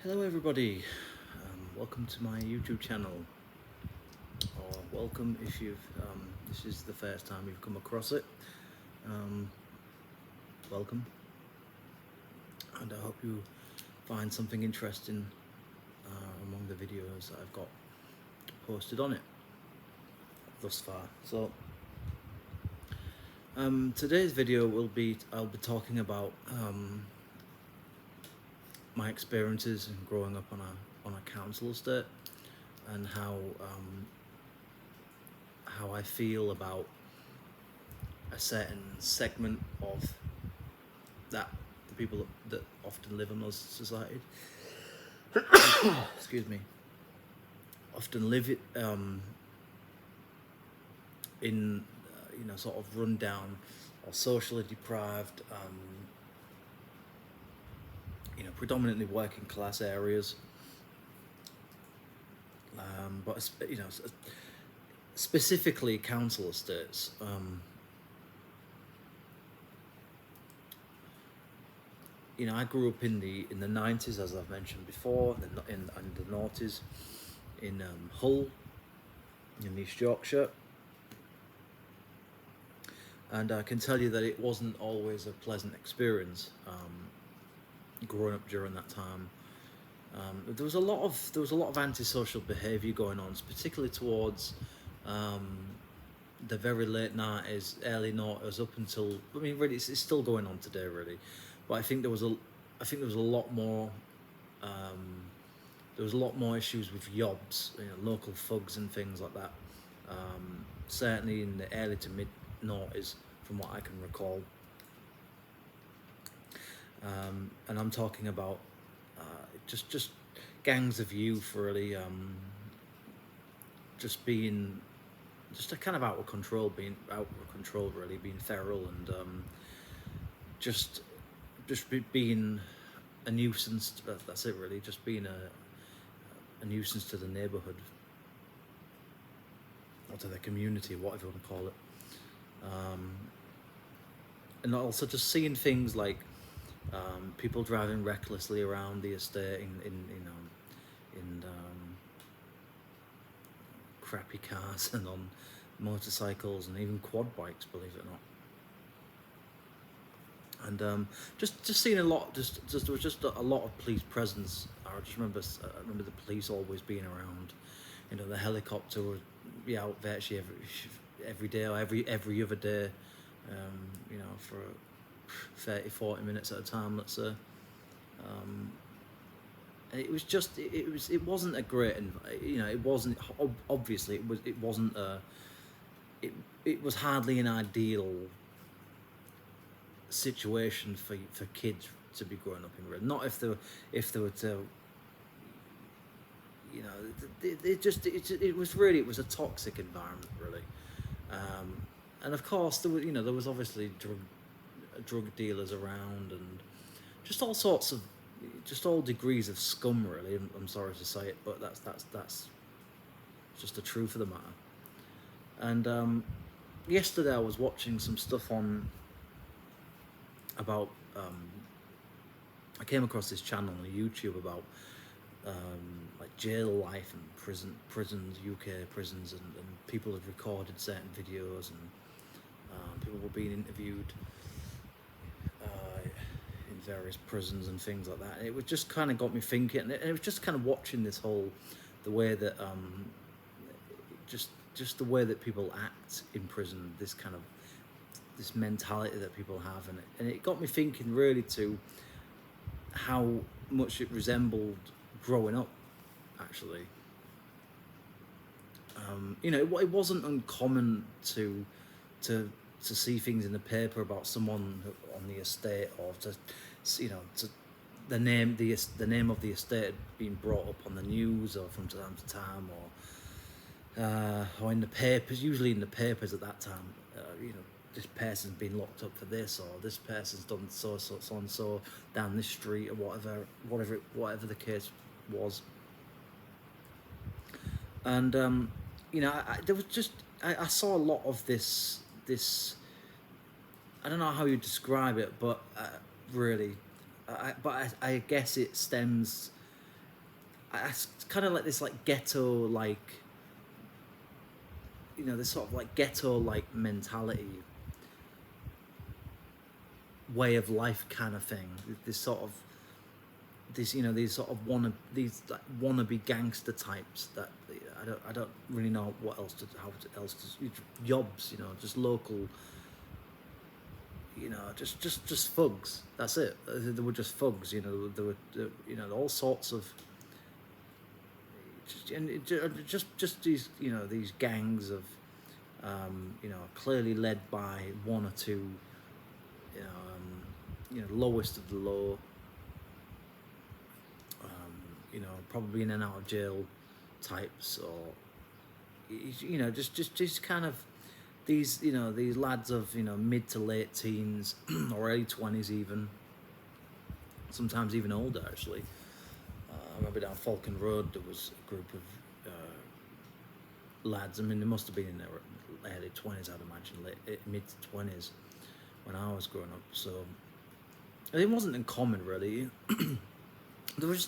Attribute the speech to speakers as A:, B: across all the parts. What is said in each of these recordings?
A: Hello everybody, welcome to my YouTube channel, or welcome if this is the first time you've come across it. Welcome, and I hope you find something interesting among the videos that I've got posted on it thus far. So today's video I'll be talking about my experiences in growing up on a council estate, and how I feel about a certain segment of the people that often live in those societies. Excuse me. Often live in sort of run down or socially deprived, predominantly working class areas, but specifically council estates. I grew up in the 90s, as I've mentioned before, in the noughties, in Hull, in East Yorkshire, and I can tell you that it wasn't always a pleasant experience growing up during that time. There was a lot of antisocial behaviour going on, particularly towards the very late 90s, early 90s, up until, I mean, really, it's still going on today, really. But I think there was a lot more. There was a lot more issues with yobs, local thugs and things like that. Certainly in the early to mid noughties, from what I can recall. And I'm talking about just gangs of youth, really, just a kind of out of control, really, being feral, and being a nuisance. That's it, really, just being a nuisance to the neighbourhood, or to the community, whatever you want to call it. And also just seeing things like people driving recklessly around the estate in crappy cars and on motorcycles and even quad bikes, believe it or not. And just seeing a lot. There was just a lot of police presence. I remember the police always being around. The helicopter would be out virtually every day, or every other day. For 30-40 minutes at a time, let's say. It wasn't a great, it wasn't, obviously it was hardly an ideal situation for kids to be growing up in, really. Not if they were to, it was a toxic environment, really. And of course there was obviously drug dealers around, and just all sorts of, just all degrees of scum, really. I'm sorry to say it, but that's just the truth of the matter. And yesterday I was watching some stuff about I came across this channel on YouTube about like jail life and prisons, UK prisons, and people had recorded certain videos, and people were being interviewed in various prisons and things like that. And it was just kind of got me thinking, and it was just kind of watching this whole, the way that just the way that people act in prison, this mentality that people have, and it got me thinking, really, to how much it resembled growing up, actually. It wasn't uncommon to see things in the paper about someone on the estate, or the name of the estate being brought up on the news, or from time to time, or in the papers. Usually in the papers at that time, this person's been locked up for this, or this person's done so and so down this street, or whatever the case was. And there was just, I saw a lot of this. I don't know how you describe it, but really, I guess it stems it's kind of like this like ghetto like, you know, this sort of like ghetto like mentality, way of life kind of thing. This sort of this, you know, these sort of these like wannabe gangster types that I don't really know what else to jobs, you know, just local, you know, just thugs. That's it. They were just thugs, you know. There were you know, all sorts of just these, you know, these gangs of you know, clearly led by one or two, you know, lowest of the low, you know, probably in and out of jail types, or you know, just kind of these, you know, these lads of, you know, mid to late teens or early 20s even, sometimes even older actually. I remember down Falcon Road there was a group of lads. I mean, they must have been in their early 20s, I'd imagine, mid 20s when I was growing up. So it wasn't uncommon really. There was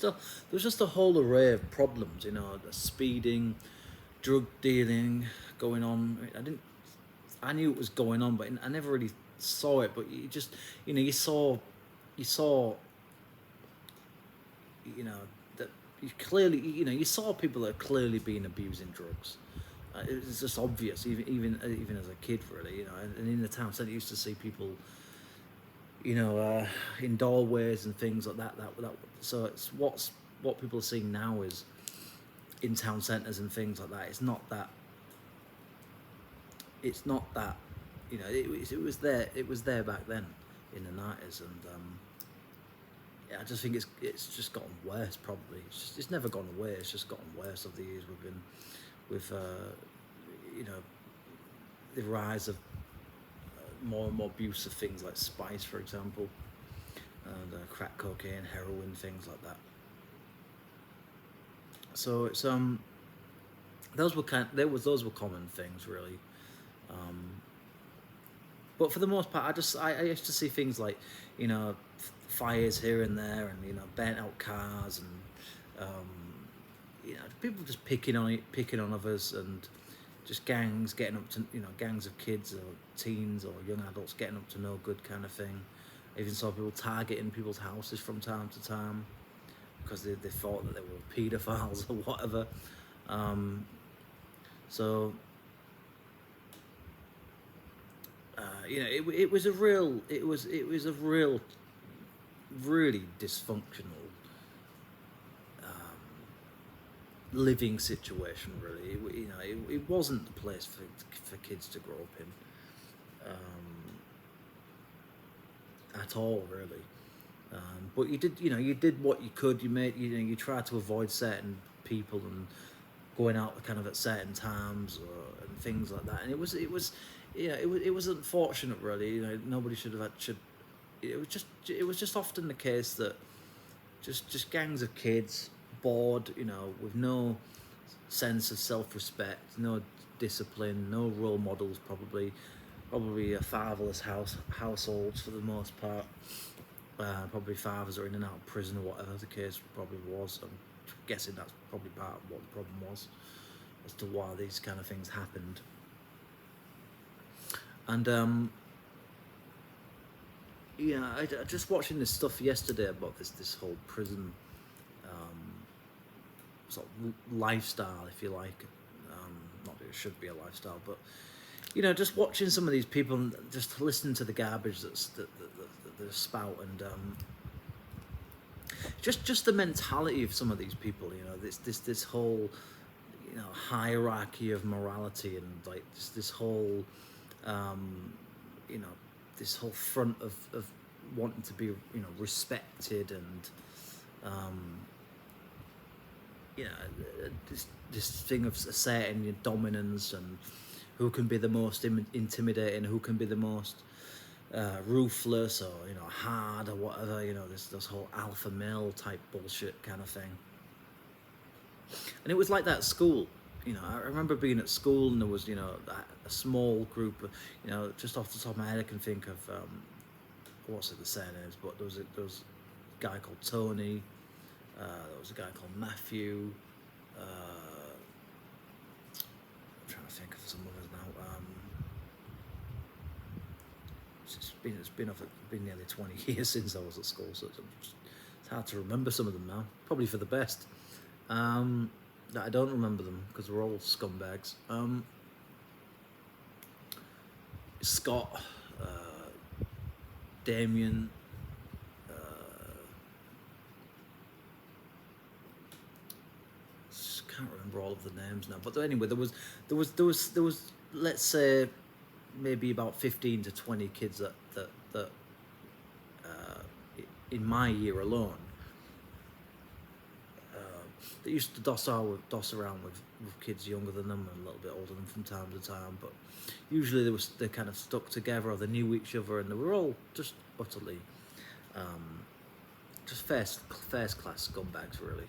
A: just a whole array of problems, you know, the speeding, drug dealing going on. I knew it was going on, but I never really saw it. But you just, you know, you saw, you know, that you clearly, you know, you saw people that are clearly being abusing drugs. It was just obvious, even as a kid, really, you know. And in the town centre, you used to see people, you know, in doorways and things like that. So it's what people are seeing now is in town centres and things like that. It's not that. You know, it was there. It was there back then in the 90s, and yeah, I just think it's just gotten worse. Probably it's never gone away. It's just gotten worse over the years. We've been with you know, the rise of more and more abuse of things like spice, for example, and crack cocaine, heroin, things like that. So it's those were common things really. But for the most part, I used to see things like, you know, fires here and there, and, you know, burnt out cars, and you know, people just picking on others, and just gangs getting up to, you know, gangs of kids or teens or young adults getting up to no good kind of thing. I even saw people targeting people's houses from time to time because they thought that they were paedophiles or whatever. So you know, it was a real really dysfunctional living situation, really. You know, it wasn't the place for kids to grow up in at all, really. But you did what you could. You tried to avoid certain people and going out kind of at certain times and things like that. And it was it was unfortunate, really. You know, nobody should have had. It was just often the case that just gangs of kids, bored, you know, with no sense of self-respect, no discipline, no role models, probably fatherless households for the most part. Probably fathers are in and out of prison or whatever the case probably was. I'm guessing that's probably part of what the problem was as to why these kind of things happened. And yeah, I just watching this stuff yesterday about this whole prison sort of lifestyle, if you like. Not that it should be a lifestyle, but you know, just watching some of these people and just listening to the garbage that they spout, and just the mentality of some of these people. You know, this whole, you know, hierarchy of morality, and like this whole you know, this whole front of wanting to be, you know, respected, and you know, this thing of asserting your dominance, and who can be the most intimidating, who can be the most ruthless, or, you know, hard or whatever. You know, this whole alpha male type bullshit kind of thing. And it was like that at school. You know, I remember being at school, and there was, you know, a small group of, you know, just off the top of my head I can think of what's it, the surnames, but there was a guy called Tony, There was a guy called Matthew. I'm trying to think of some others now. It's been nearly 20 years since I was at school, so it's hard to remember some of them now. Probably for the best. That I don't remember them because we're all scumbags. Scott, Damien, can't remember all of the names now. But anyway, there was let's say maybe about 15 to 20 kids that in my year alone that used to doss around with kids younger than them and a little bit older than them from time to time, but usually they kind of stuck together or they knew each other and they were all just utterly just first class scumbags really.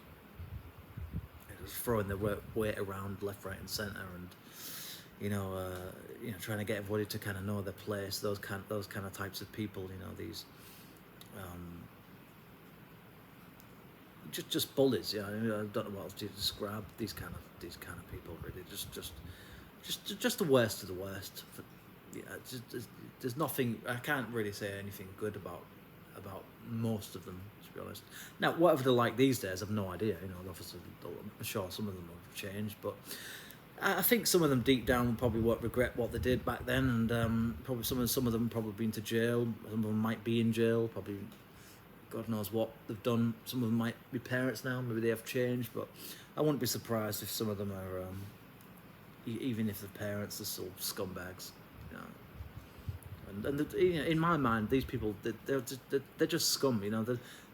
A: Just throwing their weight around left, right and centre and trying to get everybody to kind of know their place, those kind of types of people, these just bullies. I don't know what else to describe these kind of people really. Just the worst of the worst. There's nothing. I can't really say anything good about most of them, to be honest. Now, whatever they're like these days, I've no idea. Obviously, I'm sure some of them have changed, but I think some of them deep down probably won't regret what they did back then, and probably some of them probably been to jail. Some of them might be in jail. Probably, God knows what they've done. Some of them might be parents now. Maybe they have changed, but I wouldn't be surprised if some of them are, even if the parents are still scumbags. And in my mind, these people they're just scum.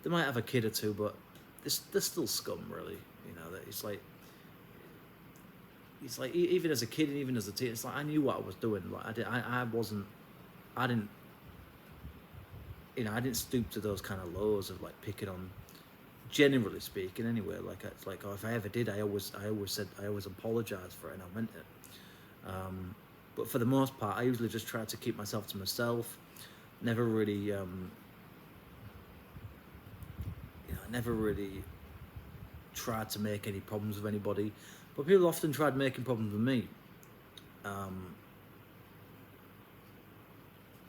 A: They might have a kid or two, but they're still scum, really. It's like even as a kid and even as a teen, it's like I knew what I was doing. Like I didn't stoop to those kind of lows of like picking on, generally speaking. Anyway, it's like if I ever did, I always apologized for it and I meant it. But for the most part, I usually just try to keep myself to myself. Never really, never really tried to make any problems with anybody. But people often tried making problems with me.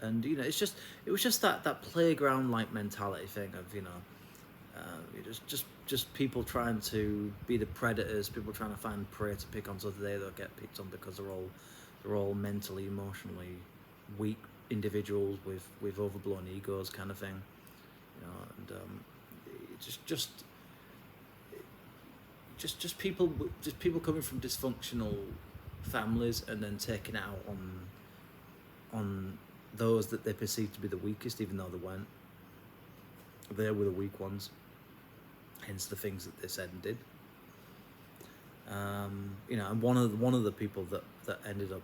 A: And it was just that playground like mentality thing of just people trying to be the predators, people trying to find prey to pick on, so that they don't get picked on because they're all mentally, emotionally weak individuals with overblown egos, kind of thing. And just people coming from dysfunctional families and then taking it out on those that they perceived to be the weakest, even though they weren't. They were the weak ones. Hence the things that they said and did. And one of the people that ended up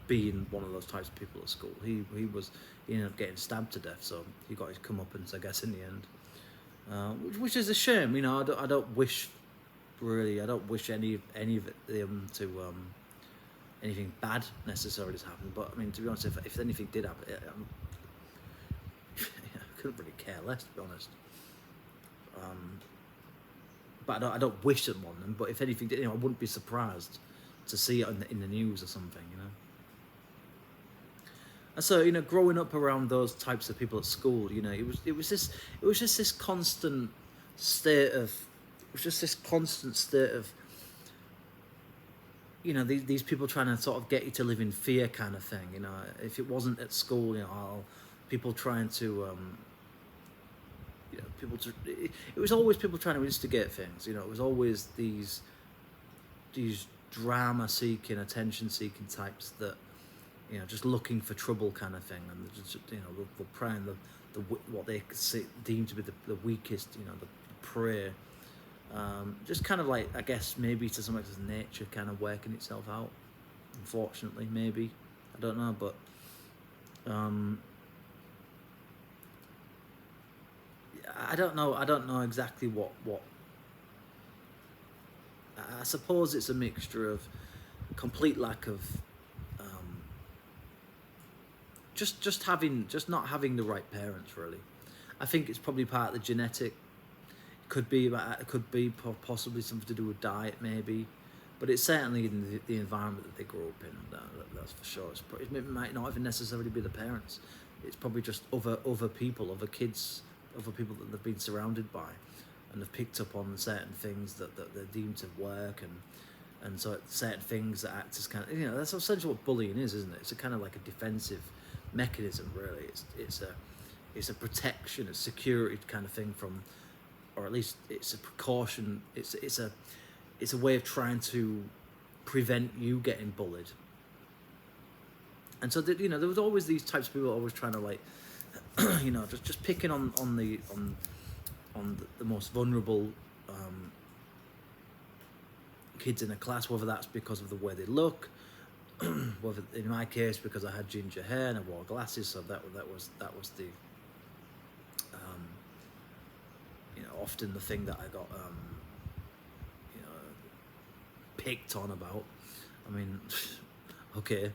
A: being one of those types of people at school, he ended up getting stabbed to death, so he got his comeuppance, I guess, in the end. Which is a shame. I don't wish any of them to anything bad necessarily to happen. But I mean, to be honest, if anything did happen, I couldn't really care less, to be honest. But I don't wish it on them. But if anything did, I wouldn't be surprised to see it in the news or something, And so, growing up around those types of people at school, it was just this constant state of, these people trying to sort of get you to live in fear, kind of thing. If it wasn't at school, people trying to, it was always people trying to instigate things. It was always these drama-seeking, attention-seeking types that, just looking for trouble, kind of thing, and just, the prey, what they deem to be the weakest, the prey. Just kind of like, I guess, maybe to some extent, nature kind of working itself out. Unfortunately, maybe, I don't know, but I don't know exactly what. I suppose it's a mixture of complete lack of just not having the right parents, really. I think it's probably part of the genetic Could be possibly something to do with diet, maybe, but it's certainly in the environment that they grew up in. That's for sure. It might not even necessarily be the parents. It's probably just other people, other kids, other people that they've been surrounded by, and have picked up on certain things that they're deemed to work, and so certain things that act as kind of, that's essentially what bullying is, isn't it? It's a kind of like a defensive mechanism, really. It's a protection, a security kind of thing from, or at least it's a precaution. It's a way of trying to prevent you getting bullied. And so that, there was always these types of people always trying to like, just picking on the most vulnerable kids in a class, whether that's because of the way they look, whether in my case because I had ginger hair and I wore glasses, so that was the often the thing that I got picked on about. I mean, okay,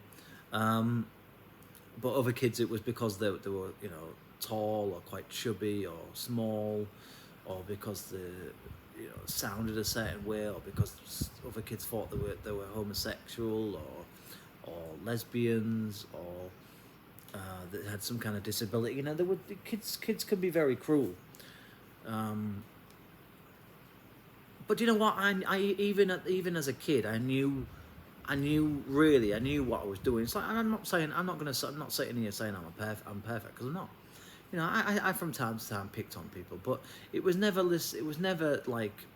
A: but other kids it was because they were tall or quite chubby or small, or because they sounded a certain way, or because other kids thought they were homosexual or lesbians, or that had some kind of disability. Kids can be very cruel. But you know what? I even as a kid, I knew what I was doing. It's like, and I'm not sitting here saying I'm perfect, because I'm not. I from time to time picked on people, but it was never this. It was never like.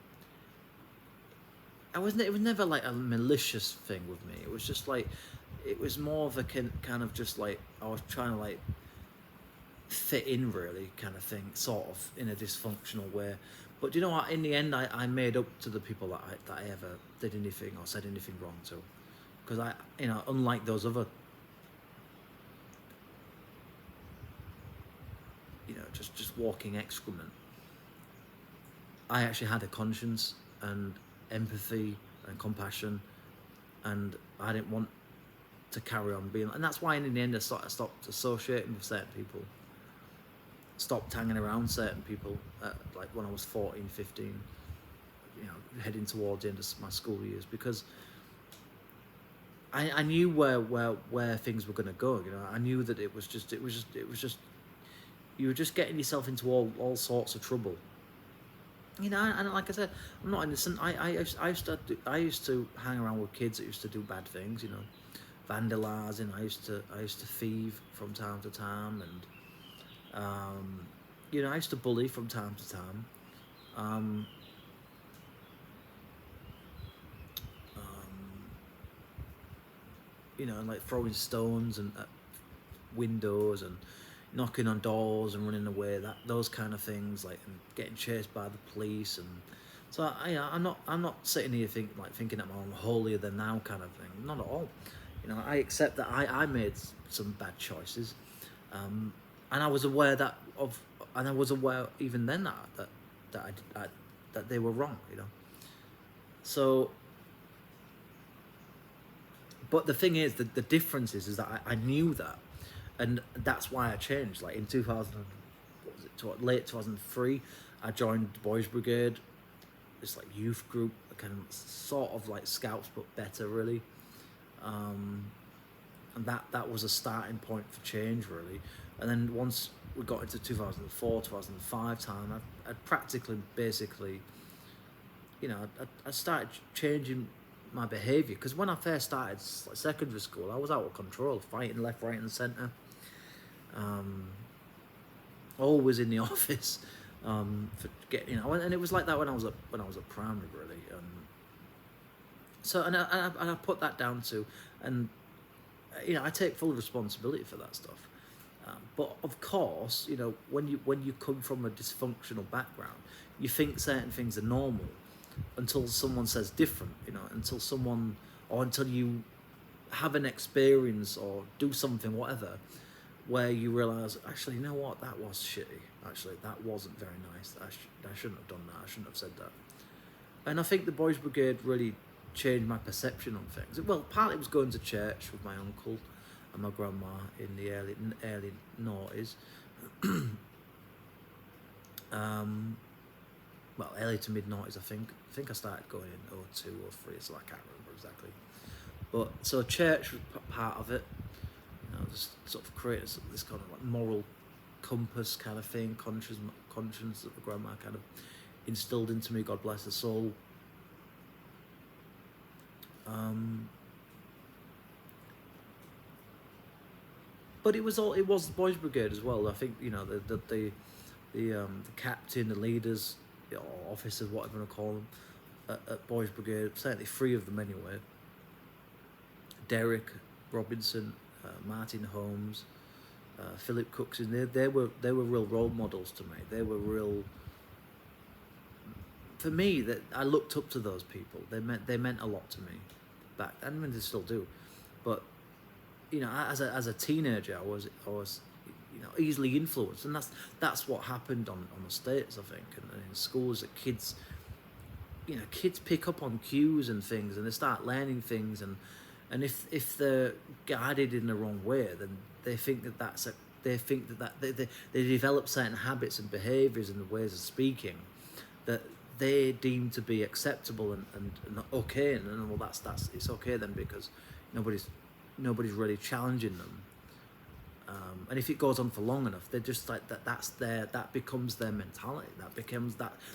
A: It was never like a malicious thing with me. It was just like, it was more of a kind of just like I was trying to like fit in, really, kind of thing, sort of in a dysfunctional way. But you know what? In the end, I made up to the people that I ever did anything or said anything wrong to, because unlike those other, just walking excrement, I actually had a conscience and empathy and compassion, and I didn't want to carry on being, and that's why in the end I stopped associating with certain people, stopped hanging around certain people, like when I was 14, 15, heading towards the end of my school years, because I knew where things were going to go. I knew that it was just you were just getting yourself into all sorts of trouble. And like I said, I'm not innocent. I used to hang around with kids that used to do bad things, vandalising. I used to thieve from time to time, and I used to bully from time to time. And like throwing stones and at windows and knocking on doors and running away, those kind of things, like, and getting chased by the police. And so I'm not sitting here thinking that I'm holier than thou kind of thing. Not at all. I accept that I made some bad choices, and I was aware even then that they were wrong. So. But the thing is, the difference is that I knew that, and that's why I changed. Like in 2000, late 2003, I joined the Boys Brigade, this like youth group, kind of sort of like Scouts but better, really. And that was a starting point for change, really. And then once we got into 2004, 2005 time, I practically, basically, I started changing my behaviour, because when I first started secondary school, I was out of control, fighting left, right, and centre. Always in the office, for getting, and it was like that when I was at primary, really. So I put that down to, and I take full responsibility for that stuff. But of course, when you come from a dysfunctional background, you think certain things are normal, until someone says different, until you have an experience or do something, whatever, where you realise, actually, that was shitty. Actually, that wasn't very nice. I shouldn't have done that. I shouldn't have said that. And I think the Boys Brigade really changed my perception on things. Well, partly it was going to church with my uncle and my grandma in the early noughties. well, early to mid noughties. I think I started going in 02 or 03, so I can't remember exactly. But so church was part of it. You know, just sort of created this kind of like moral compass kind of thing, conscience that my grandma kind of instilled into me. God bless her soul. But it was the boys' brigade as well. I think, you know, the captain, the leaders, or officers, whatever you want to call them, at boys' brigade. Certainly 3 of them anyway. Derek Robinson, Martin Holmes, Philip Cookson. They were real role models to me. They were real. For me, that I looked up to those people. They meant a lot to me back then, and they still do. But you know, as a teenager, I was you know, easily influenced, and that's what happened on the States, I think, and in schools. That kids, you know, kids pick up on cues and things, and they start learning things, and if they're guided in the wrong way, then they think they develop certain habits and behaviours and ways of speaking that they deem to be acceptable and okay, and well, that's it's okay then, because nobody's really challenging them. And if it goes on for long enough, they're just like that. That becomes their mentality.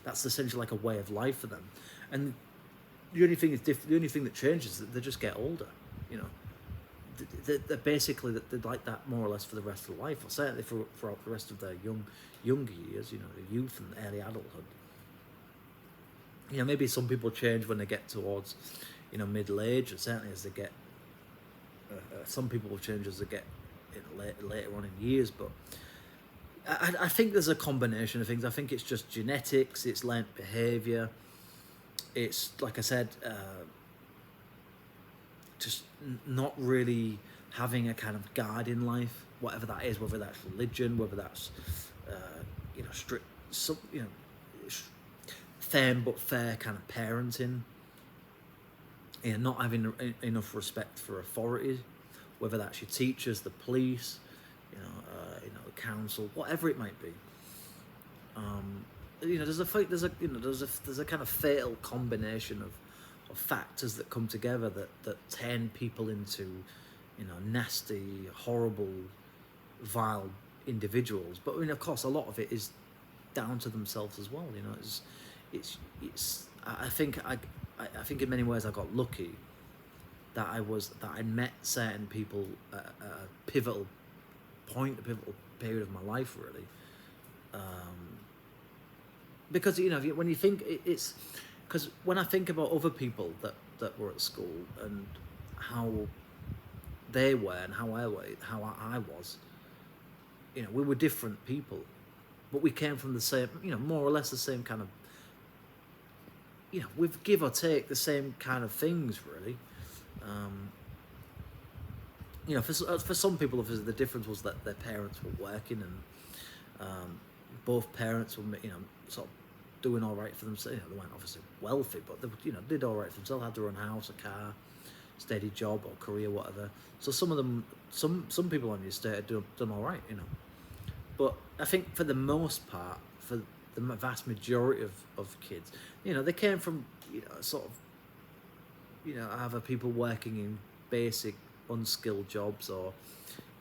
A: That's essentially like a way of life for them. And the only thing that changes is that they just get older. You know, they're basically they're like that more or less for the rest of their life, or certainly for the rest of their younger years. You know, the youth and early adulthood. You know, maybe some people change when they get towards, you know, middle age, and certainly as they get. Some people will change as they get later on in years, but I think there's a combination of things. I think it's just genetics, it's learnt behaviour, it's, like I said, just not really having a kind of guide in life, whatever that is, whether that's religion, whether that's you know, strict, you know, firm but fair kind of parenting. You know, not having enough respect for authority, whether that's your teachers, the police, you know, the council, whatever it might be. You know, there's a kind of fatal combination of factors that come together that turn people into, you know, nasty, horrible, vile individuals. But I mean, of course, a lot of it is down to themselves as well. You know, it's. I think in many ways I got lucky that I met certain people at a pivotal period of my life, really. Because, you know, when you think it's because when I think about other people that were at school and how they were and how I was, you know, we were different people, but we came from the same, you know, more or less the same kind of, you know, with give or take the same kind of things, really. You know, for some people, obviously, the difference was that their parents were working, and both parents were, you know, sort of doing all right for themselves. You know, they weren't obviously wealthy, but they, you know, did all right for themselves, had their own house, a car, steady job or career, whatever. So some of them, some people on the estate had done all right, you know. But I think for the most part, for the vast majority of kids, you know, they came from, you know, sort of, you know, either people working in basic unskilled jobs, or,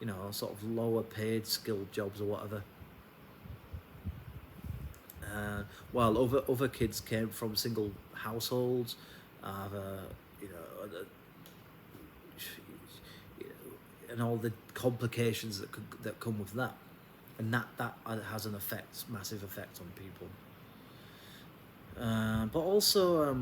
A: you know, sort of lower paid skilled jobs or whatever. While other kids came from single households, you know, and all the complications that come with that. And that has an massive effect on people. But also,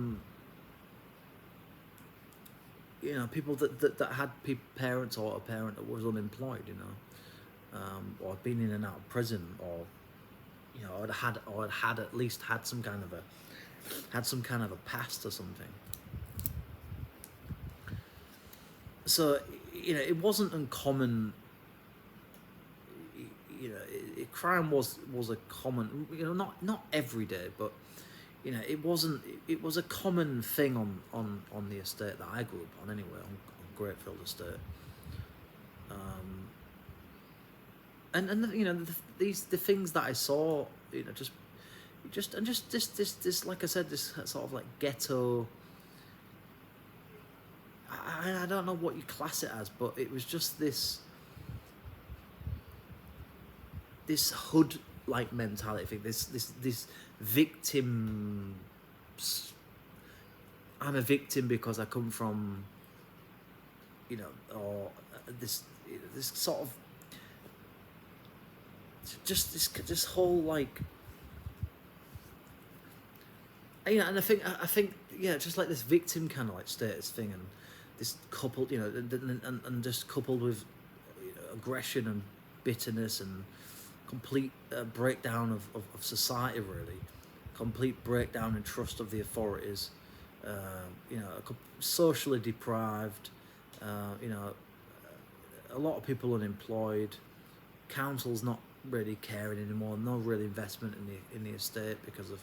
A: you know, people that had parents or a parent that was unemployed, you know, or had been in and out of prison, or, you know, had at least had some kind of a past or something. So, you know, it wasn't uncommon. You know, crime was a common, you know, not every day, but, you know, it was a common thing on the estate that I grew up on, anyway, on Greatfield Estate. And you know, the things that I saw, you know, just, just this like I said, this sort of like ghetto. I don't know what you class it as, but it was just this hood like mentality thing. This victim. I'm a victim because I come from, or this sort of just this whole like, and I think yeah, just like this victim kind of like status thing, and this coupled, and just coupled with aggression and bitterness and complete breakdown of society, really, complete breakdown in trust of the authorities, socially deprived, a lot of people unemployed, councils not really caring anymore, no real investment in the estate because of,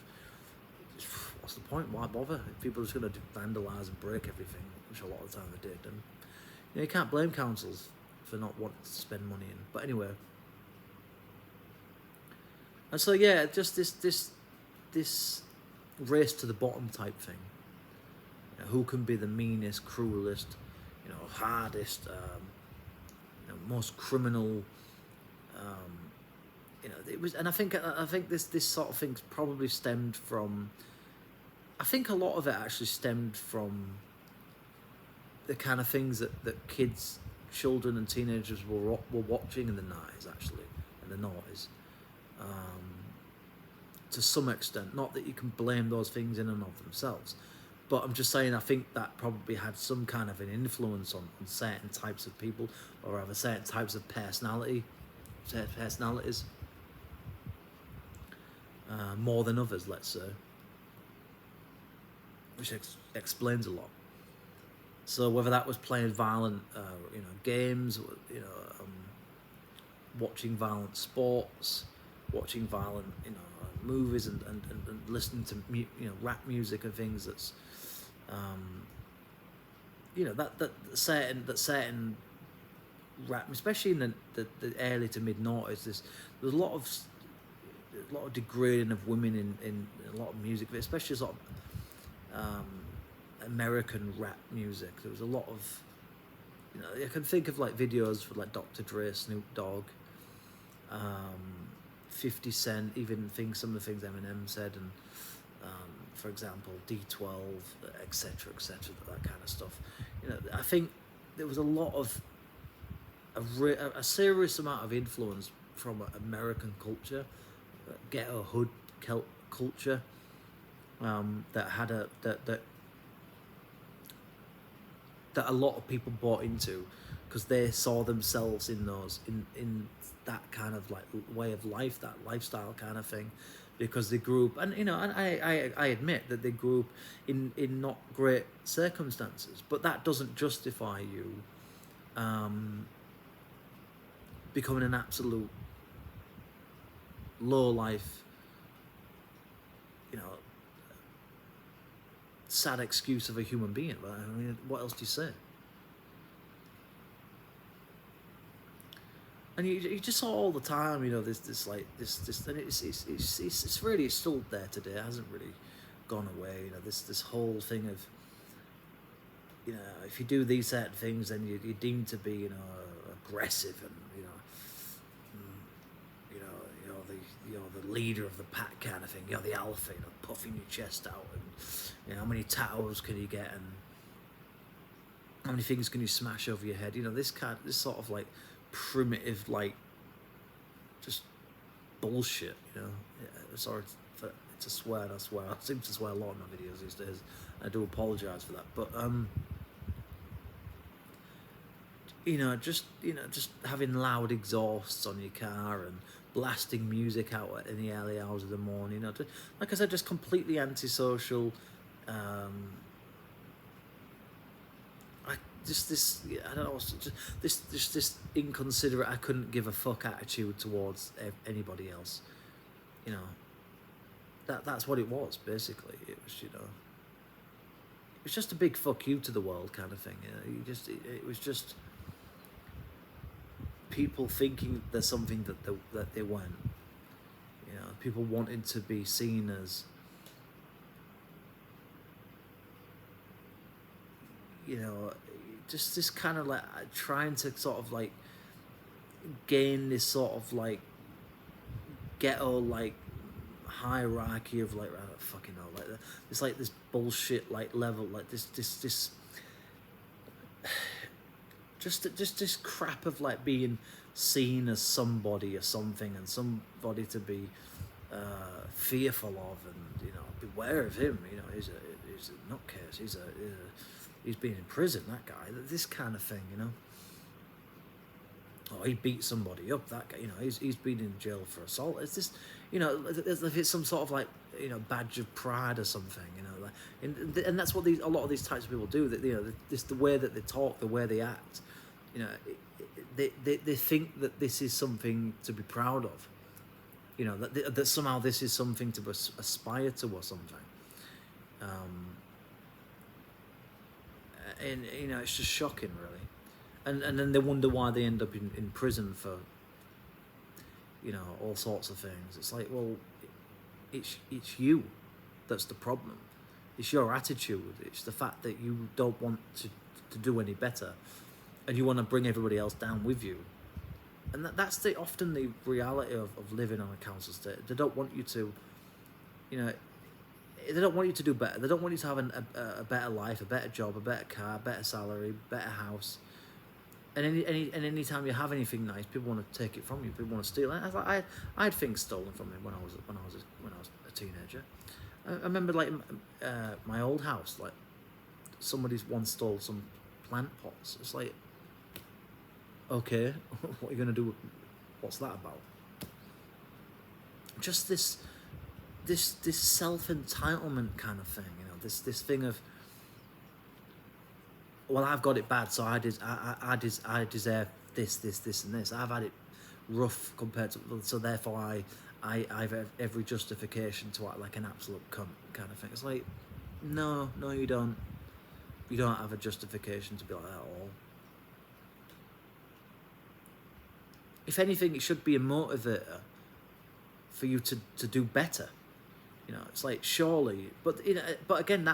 A: what's the point? Why bother? If people are just going to vandalise and break everything, which a lot of the time they did, and you can't blame councils for not wanting to spend money in. But anyway, and so yeah, just this race to the bottom type thing. Who can be the meanest, cruelest, hardest, most criminal. It was, and I think this sort of thing probably stemmed from. I think a lot of it actually stemmed from the kind of things that kids, children, and teenagers were watching in the 90s, actually, in the noughties. To some extent, not that you can blame those things in and of themselves, but I'm just saying I think that probably had some kind of an influence on certain types of people, or rather certain types of personalities, more than others, let's say, which explains a lot. So whether that was playing violent, games, watching violent sports, watching violent, movies, and listening to rap music and things that's, that certain rap, especially in the early to mid noughties, there's a lot of degrading of women in a lot of music, but especially sort of American rap music. There was a lot of, I can think of like videos for like Dr. Dre, Snoop Dogg, 50 Cent, even some of the things Eminem said, and for example D12, etc., that kind of stuff. I think there was a lot of a serious amount of influence from American culture, ghetto hood culture, that had that a lot of people bought into, because they saw themselves in that kind of like way of life, that lifestyle kind of thing, because they grew up, and I admit that they grew up in not great circumstances, but that doesn't justify you becoming an absolute low life, sad excuse of a human being. But I mean, what else do you say? And you just saw all the time, this, and it's really still there today. It hasn't really gone away. This whole thing of, if you do these certain things, then you're deemed to be, aggressive, and you're the leader of the pack kind of thing. You're the alpha, puffing your chest out, and how many tattoos can you get, and how many things can you smash over your head? This sort of like primitive, like, just bullshit. Sorry to swear, and I swear. I seem to swear a lot in my videos these days. I do apologise for that, but just having loud exhausts on your car and blasting music out in the early hours of the morning. Like I said, just completely antisocial. I don't know, this inconsiderate, I couldn't give a fuck attitude towards anybody else. That's what it was, basically. It was just a big fuck you to the world kind of thing. It was just people thinking there's something that they weren't. people wanted to be seen as, you know, just this kind of like trying to sort of like gain this sort of like ghetto like hierarchy of like, I don't fucking know, like it's like this bullshit like level, like this just this crap of like being seen as somebody or something, and somebody to be fearful of, and, you know, beware of him, you know, he's a nutcase, he's been in prison, that guy, this kind of thing, you know. Oh, he beat somebody up, that guy, you know, he's been in jail for assault. It's this, you know, as if it's some sort of like, you know, badge of pride or something, you know, like, and that's what a lot of these types of people do. That, you know, this the way that they talk, the way they act, you know, they think that this is something to be proud of, you know, that somehow this is something to aspire to or something, and you know, it's just shocking, really. And then they wonder why they end up in prison for, you know, all sorts of things. It's like, well, it's you that's the problem. It's your attitude. It's the fact that you don't want to do any better, and you want to bring everybody else down with you. And that's often the reality of living on a council estate. They don't want you to, you know, they don't want you to do better. They don't want you to have a better life, a better job, a better car, a better salary, better house. And any time you have anything nice, people want to take it from you. People want to steal it. I had things stolen from me when I was a teenager. I remember like my old house, like somebody's once stole some plant pots. It's like, okay, what are you gonna do? What's that about? Just this self entitlement kind of thing, you know. This thing of, well, I've got it bad, so I deserve this, and this. I've had it rough compared to, so therefore I've every justification to act like an absolute cunt kind of thing. It's like, no, you don't. You don't have a justification to be like that at all. If anything, it should be a motivator for you to do better. You know, it's like, surely, but, you know, but again,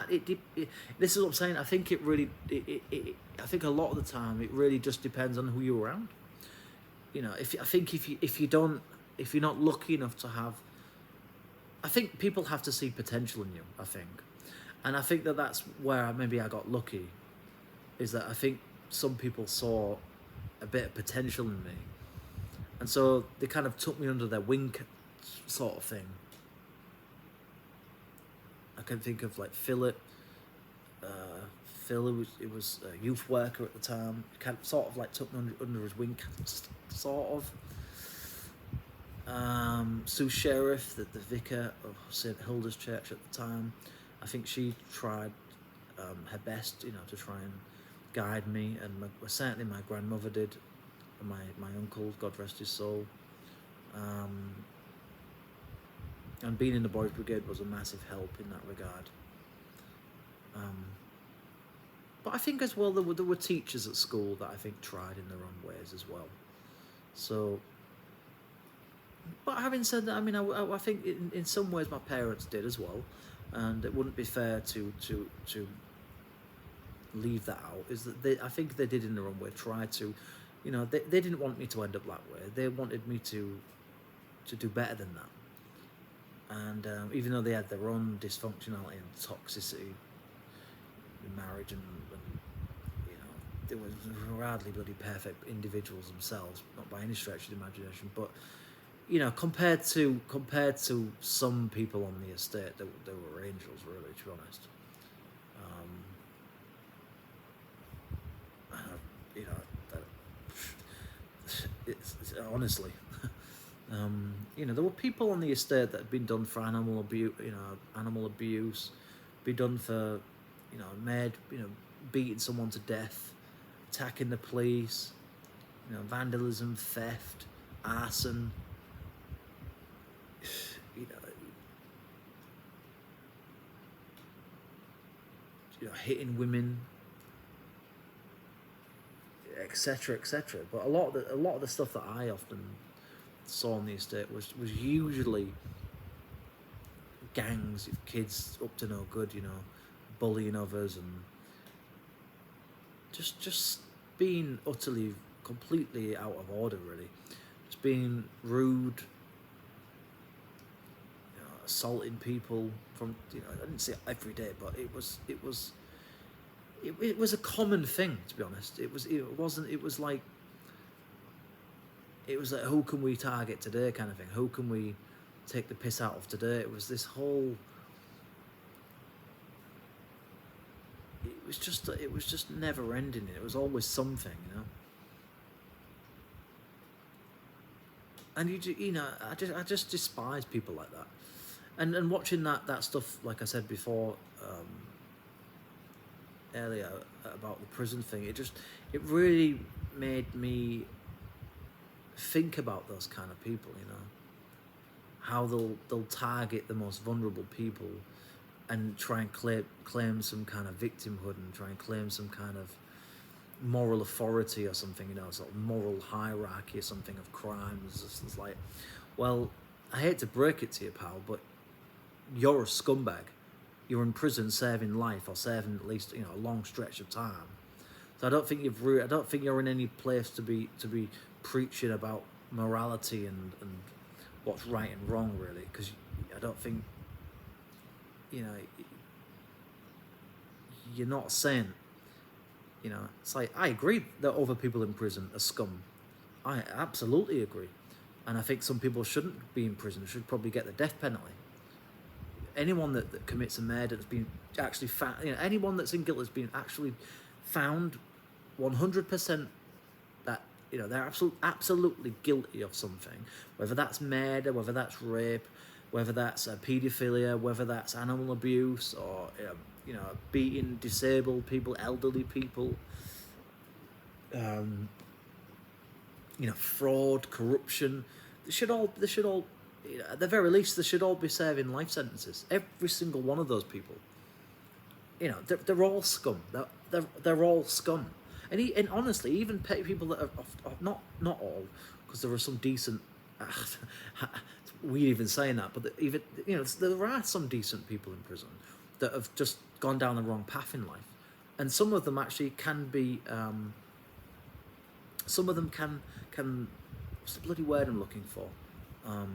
A: this is what I'm saying. I think it really, I think a lot of the time it really just depends on who you're around. You know, if you're not lucky enough to have, I think people have to see potential in you. I think, and I think that's where maybe I got lucky, is that I think some people saw a bit of potential in me, and so they kind of took me under their wing, sort of thing. I can think of like Philip. Phil was a youth worker at the time. Kind of sort of like took me under his wing, sort of. Sue Sheriff, the vicar of St Hilda's Church at the time. I think she tried her best, you know, to try and guide me, and certainly my grandmother did, and my uncle, God rest his soul. And being in the Boys Brigade was a massive help in that regard. But I think as well there were teachers at school that I think tried in their own ways as well. So, but having said that, I mean, I think in some ways my parents did as well, and it wouldn't be fair to leave that out. Is that I think they did in their own way try to, you know, they didn't want me to end up that way. They wanted me to do better than that. And even though they had their own dysfunctionality and toxicity in marriage, and you know, they were hardly bloody perfect individuals themselves, not by any stretch of the imagination, but you know, compared to some people on the estate, they were angels, really, to be honest. You know, it's honestly. You know, there were people on the estate that had been done for animal abuse, be done for, you know, beating someone to death, attacking the police, you know, vandalism, theft, arson, you know, hitting women, etc., etc. But a lot of the stuff that I often saw on the estate was usually gangs, you've kids up to no good, you know, bullying others, and just being utterly, completely out of order, really. Just being rude, you know, assaulting people from, you know, I didn't say it every day, but it was a common thing, to be honest. It was like who can we target today kind of thing, who can we take the piss out of today. It was this whole, it was just never ending. It was always something, you know. And you know, I just despise people like that. And watching that stuff, like I said before, earlier, about the prison thing, it really made me think about those kind of people, you know, how they'll target the most vulnerable people and try and claim some kind of victimhood, and try and claim some kind of moral authority or something, you know, sort of moral hierarchy or something of crimes. It's like, well, I hate to break it to you, pal, but you're a scumbag. You're in prison serving life, or serving at least, you know, a long stretch of time. So I don't think you're in any place to be preaching about morality and what's right and wrong, really, because I don't think, you know, you're not a saint. You know, it's like, I agree that other people in prison are scum. I absolutely agree. And I think some people shouldn't be in prison, should probably get the death penalty. Anyone that commits a murder that's been actually found, you know, anyone that's in guilt has been actually found 100% that, you know, they're absolutely guilty of something, whether that's murder, whether that's rape, whether that's paedophilia, whether that's animal abuse, or you know, beating disabled people, elderly people, you know, fraud, corruption. They should all, you know, at the very least, they should all be serving life sentences. Every single one of those people. You know, they're all scum. They're all scum. And honestly, even people that are not all, because there are some decent. We even saying that, but even, you know, there are some decent people in prison that have just gone down the wrong path in life, and some of them actually can be. Some of them can. What's the bloody word I'm looking for? I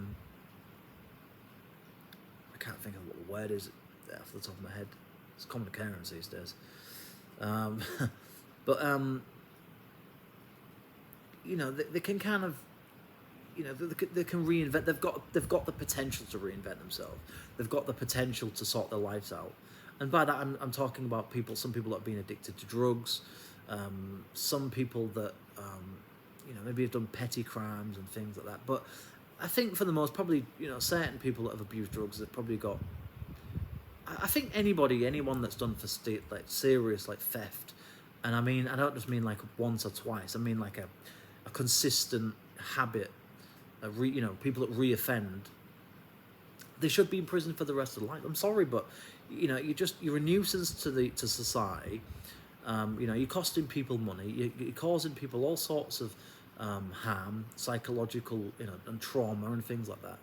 A: can't think of what the word is off the top of my head. It's common occurrence these days. But you know, they can kind of, you know, they can reinvent. They've got the potential to reinvent themselves. They've got the potential to sort their lives out. And by that, I'm talking about some people that have been addicted to drugs, some people that you know, maybe have done petty crimes and things like that. But I think for the most, probably, you know, certain people that have abused drugs, they've probably got. I think anyone that's done for like serious, like theft, and I mean, I don't just mean like once or twice. I mean like a consistent habit, you know, people that reoffend. They should be in prison for the rest of their life. I'm sorry, but you know, you're a nuisance to society. You know, you're costing people money. You're causing people all sorts of harm, psychological, you know, and trauma and things like that.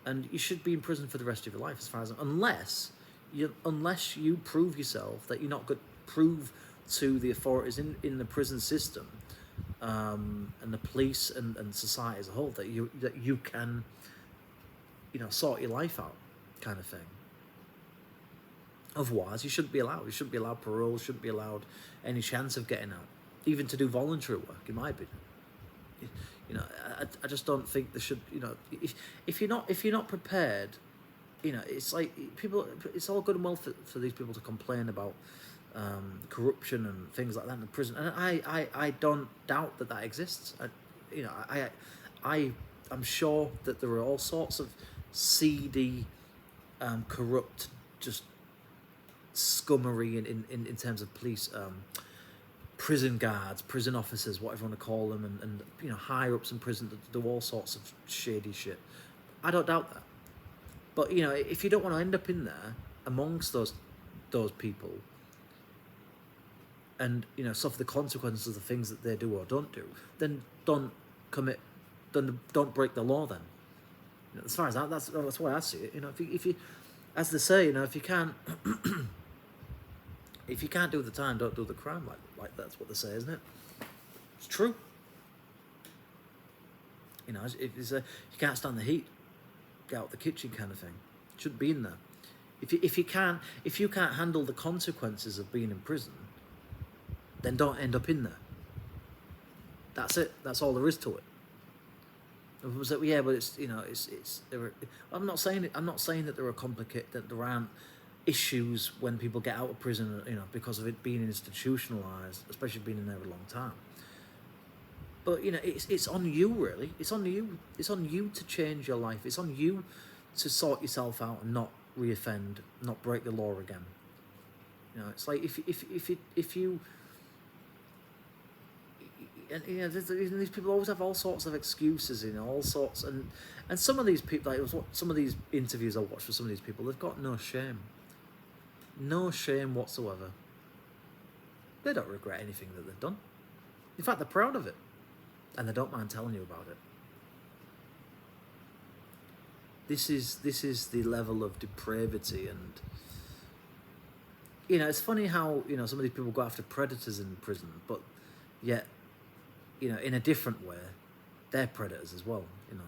A: And you should be in prison for the rest of your life, as far as unless you prove yourself that you're not good, prove to the authorities in the prison system, and the police and society as a whole that you can, you know, sort your life out, kind of thing. Otherwise, you shouldn't be allowed. You shouldn't be allowed parole. You shouldn't be allowed any chance of getting out, even to do voluntary work. In my opinion, you know, I just don't think they should. You know, if you're not prepared, you know, it's like people. It's all good and well for these people to complain about corruption and things like that in the prison, and I don't doubt that exists. I'm sure that there are all sorts of seedy, corrupt, just scummery in terms of police, prison guards, prison officers, whatever you want to call them, and you know, higher ups in prison that do all sorts of shady shit. I don't doubt that. But you know, if you don't want to end up in there amongst those people, and you know, suffer the consequences of the things that they do or don't do, then don't break the law. Then, you know, as far as that's why I see it. You know, if you as they say, you know, if you can't if you can't do the time, don't do the crime. Like that's what they say, isn't it? It's true. You know, if it's you can't stand the heat, get out the kitchen kind of thing. Shouldn't be in there. If you can't handle the consequences of being in prison, then don't end up in there. That's it. That's all there is to it. Was that, yeah, but it's, you know, it's I'm not saying that there aren't issues when people get out of prison, you know, because of it being institutionalized, especially being in there a long time. But you know, it's on you, really. It's on you. It's on you to change your life. It's on you to sort yourself out and not reoffend, not break the law again. You know, it's like if you and you know, these people always have all sorts of excuses, you know, all sorts, and some of these people, like some of these interviews I watched with some of these people, they've got no shame whatsoever. They don't regret anything that they've done. In fact, they're proud of it, and they don't mind telling you about it. This is the level of depravity, and you know, it's funny how, you know, some of these people go after predators in prison, but yet, you know, in a different way, they're predators as well, you know.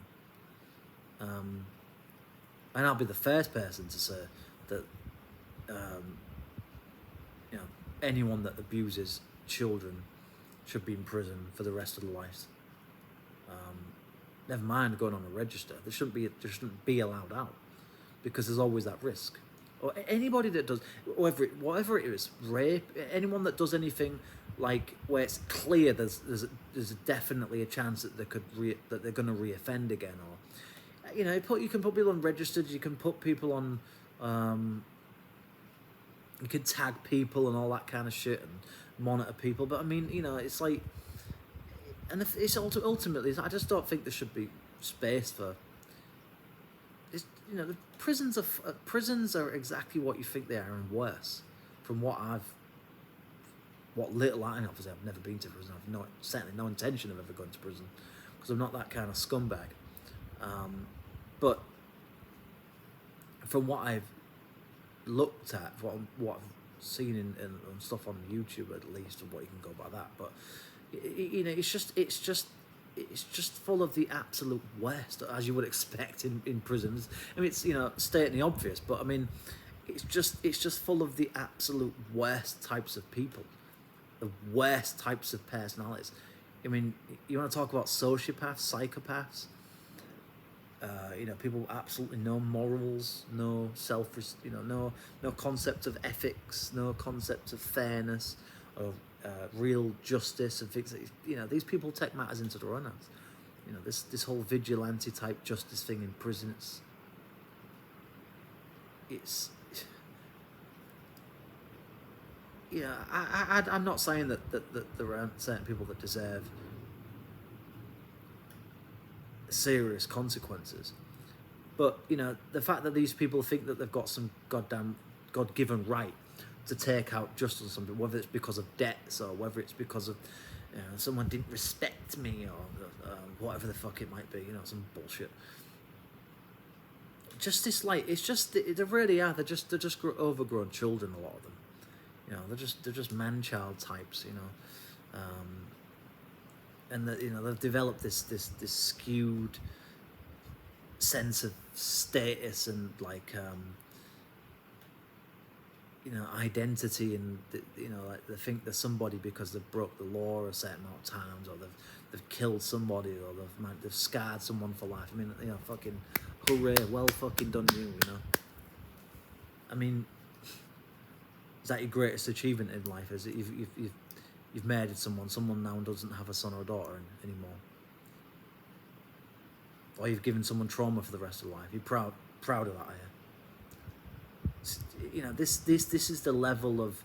A: And I'll be the first person to say that, you know, anyone that abuses children should be in prison for the rest of their lives. Never mind going on a register. They shouldn't be allowed out, because there's always that risk. Or anybody that does whatever it is, rape, anyone that does anything like where it's clear there's definitely a chance that they're going to reoffend again, or you know, you can put people on registered, you can put people on, you can tag people and all that kind of shit and monitor people. But I mean, you know, it's like, and if it's ultimately, I just don't think there should be space for. It's, you know, the prisons are exactly what you think they are and worse. From what little I know, obviously I've never been to prison. I've certainly no intention of ever going to prison, because I'm not that kind of scumbag. But from what I've looked at, what I've seen in stuff on YouTube at least, and what you can go by that, but you know, it's just full of the absolute worst, as you would expect in prisons. I mean, it's, you know, stating the obvious, but I mean, it's just full of the absolute worst types of people, the worst types of personalities. I mean, you want to talk about sociopaths, psychopaths, you know, people with absolutely no morals, no you know, no concept of ethics, no concept of fairness, of real justice and things. You know, these people take matters into their own hands. You know, this whole vigilante type justice thing in prison, it's you know, I'm not saying that there aren't certain people that deserve serious consequences, but you know, the fact that these people think that they've got some goddamn God-given right to take out justice on something, whether it's because of debts or whether it's because of, you know, someone didn't respect me, or whatever the fuck it might be, you know, some bullshit. Just this, like, it's just, they really are. They're just overgrown children. A lot of them, you know, they're just man-child types, you know, and you know, they've developed this skewed sense of status and like. You know, identity, and you know, like they think they're somebody because they've broke the law a certain amount of times, or they've killed somebody, or they've scarred someone for life. I mean, you know, fucking hooray, well fucking done you, you know. I mean, is that your greatest achievement in life? Is it you've murdered someone now doesn't have a son or a daughter anymore, or you've given someone trauma for the rest of life? You're proud of that, are you? You know, this is the level of.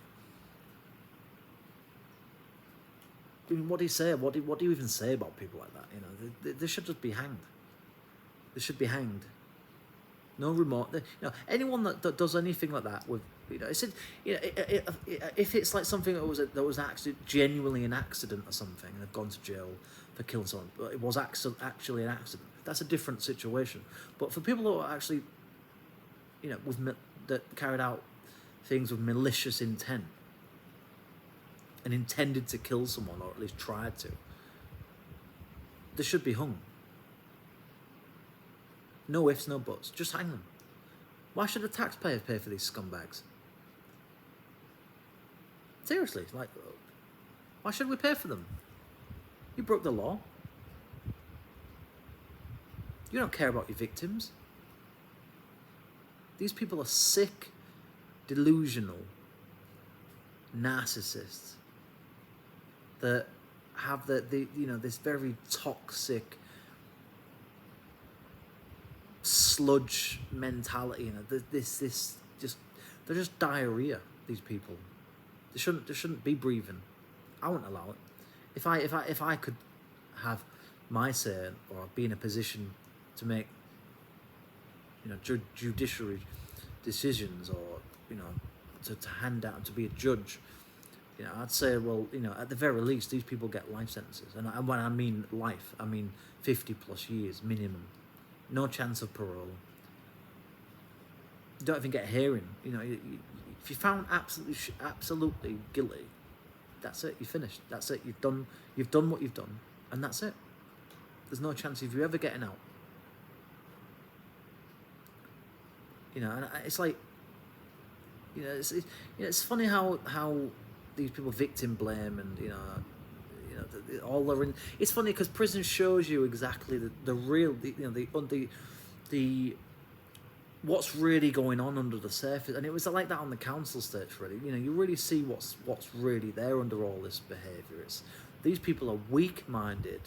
A: I mean, what do you say? What do you even say about people like that? You know, they should just be hanged. They should be hanged. No remorse. You know, anyone that does anything like that with, you know, you know, if it's like something that was actually genuinely an accident or something, and they've gone to jail for killing someone, but it was actually an accident. That's a different situation. But for people who are actually, you know, with that carried out things with malicious intent and intended to kill someone, or at least tried to, they should be hung. No ifs, no buts. Just hang them. Why should the taxpayers pay for these scumbags? Seriously, like, why should we pay for them? You broke the law. You don't care about your victims. These people are sick, delusional narcissists that have this very toxic sludge mentality. This just, they're just diarrhea. These people, they shouldn't be breathing. I wouldn't allow it. If I could have my say, or be in a position to make, judiciary decisions, or to hand out, to be a judge, I'd say, well, at the very least, these people get life sentences, and when I mean life, I mean 50+ years minimum, no chance of parole. You don't even get a hearing. If you're found absolutely guilty, that's it. You're finished. That's it. You've done what you've done, and that's it. There's no chance of you ever getting out. And it's like, it's funny how these people victim blame, and all they're in. It's funny because prison shows you exactly the real, the what's really going on under the surface, and it was like that on the council stage. Really, you really see what's really there under all this behaviour. These people are weak-minded,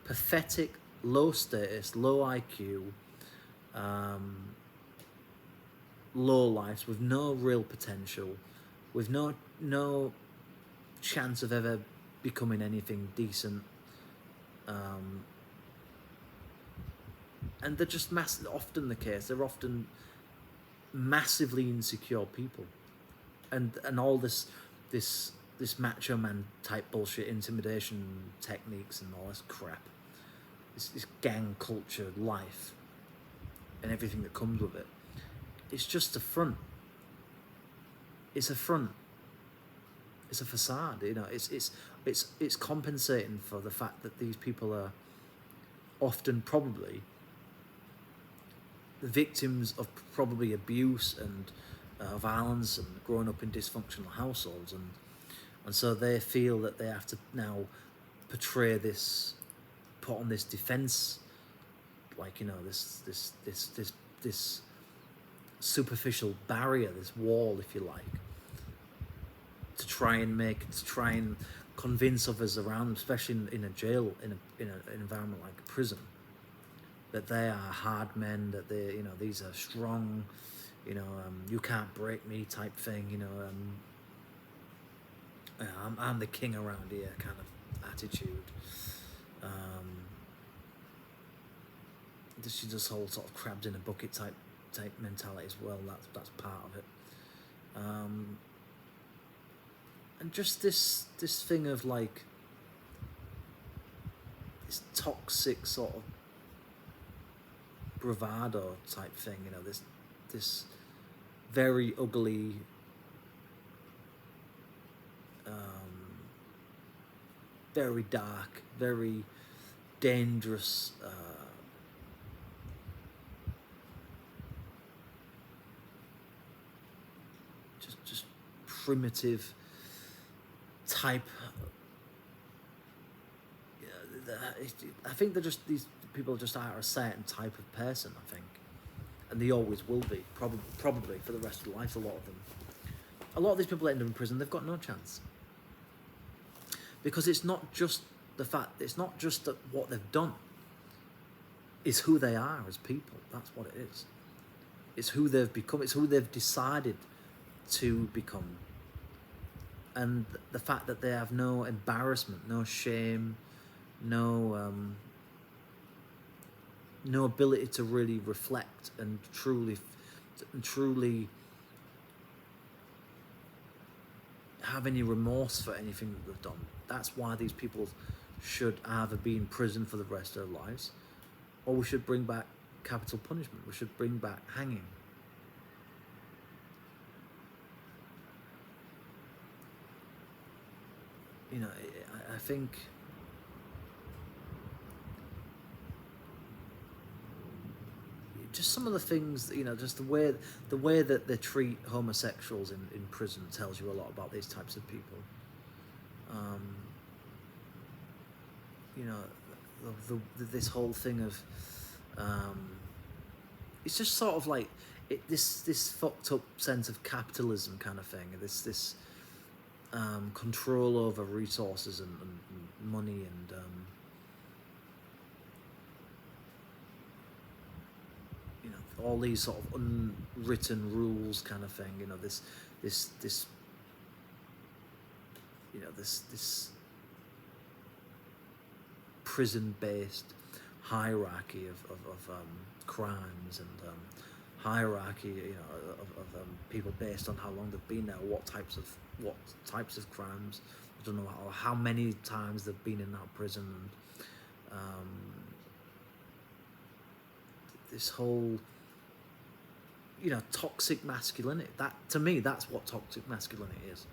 A: pathetic, low status, low IQ, low lives with no real potential, with no chance of ever becoming anything decent, and they're just often the case. They're often massively insecure people, and all this macho man type bullshit, intimidation techniques, and all this crap, this gang culture life, and everything that comes with it. It's just a front. It's a front. It's a facade. It's compensating for the fact that these people are often probably the victims of probably abuse and violence, and growing up in dysfunctional households, and so they feel that they have to now put on this defense, like this superficial barrier, this wall, if you like, to try and convince others around them, especially in a jail, in an environment like a prison, that they are hard men, that they, these are strong, you can't break me type thing, I'm the king around here kind of attitude. This whole sort of crabs in a bucket type mentality as well. That's part of it. And just this thing of like this toxic sort of bravado type thing, this very ugly, very dark, very dangerous, just primitive type. I think these people just are a certain type of person, I think, and they always will be, probably for the rest of their life. A lot of these people that end up in prison, they've got no chance, because it's not just the fact, it's not just that what they've done, it's who they are as people. That's what it is. It's who they've become. It's who they've decided to become. And the fact that they have no embarrassment, no shame, no ability to really reflect and truly have any remorse for anything that they've done. That's why these people should either be in prison for the rest of their lives, or we should bring back capital punishment. We should bring back hanging. you know, I think just some of the things, you know, just the way that they treat homosexuals in prison tells you a lot about these types of people. You know, this whole thing of it's just sort of like this fucked up sense of capitalism kind of thing. This control over resources and money and you know, all these sort of unwritten rules kind of thing. You know, this you know, this prison-based hierarchy of crimes and hierarchy, you know, of people based on how long they've been there, what types of crimes. I don't know how many times they've been in that prison, and this whole, you know, toxic masculinity. That, to me, that's what toxic masculinity is.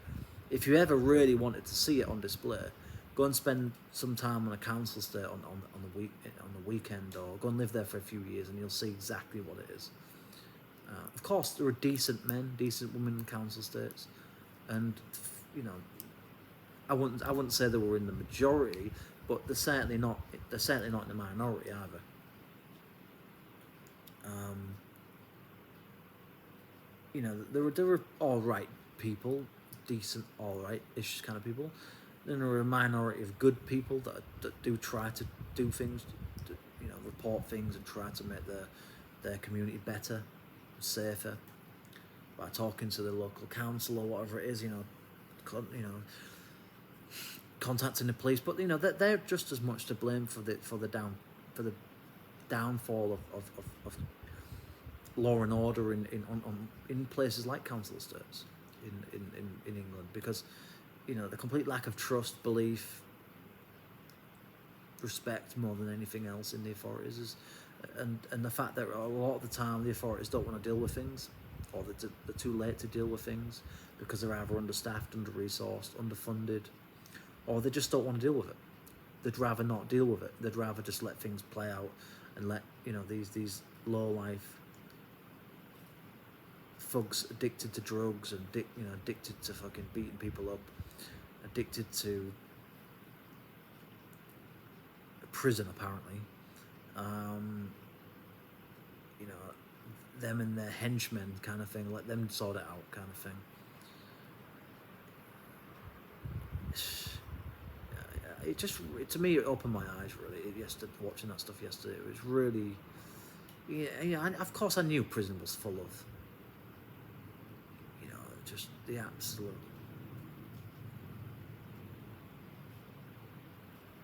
A: If you ever really wanted to see it on display, go and spend some time on a council estate on the weekend, or go and live there for a few years, and you'll see exactly what it is. Of course, there are decent men, decent women in council estates, and you know, I wouldn't say they were in the majority, but they're certainly not in the minority either. You know, there were all right people, decent, all right-ish kind of people. Then there are a minority of good people that do try to do things, you know, report things and try to make their community better, safer, by talking to the local council or whatever it is, you know, contacting the police. But you know, they're just as much to blame for the downfall of law and order in places like council estates in England, because you know, the complete lack of trust, belief, respect more than anything else in the authorities is, and the fact that a lot of the time the authorities don't want to deal with things, or they're too late to deal with things because they're either understaffed, under-resourced, underfunded, or they just don't want to deal with it. They'd rather not deal with it. They'd rather just let things play out and let, you know, these low-life thugs addicted to drugs and addicted to fucking beating people up, addicted to prison apparently, you know, them and their henchmen kind of thing, let them sort it out kind of thing. To me, it opened my eyes really. Watching that stuff yesterday, it was really, yeah. Of course, I knew prison was full of, you know, just the absolute.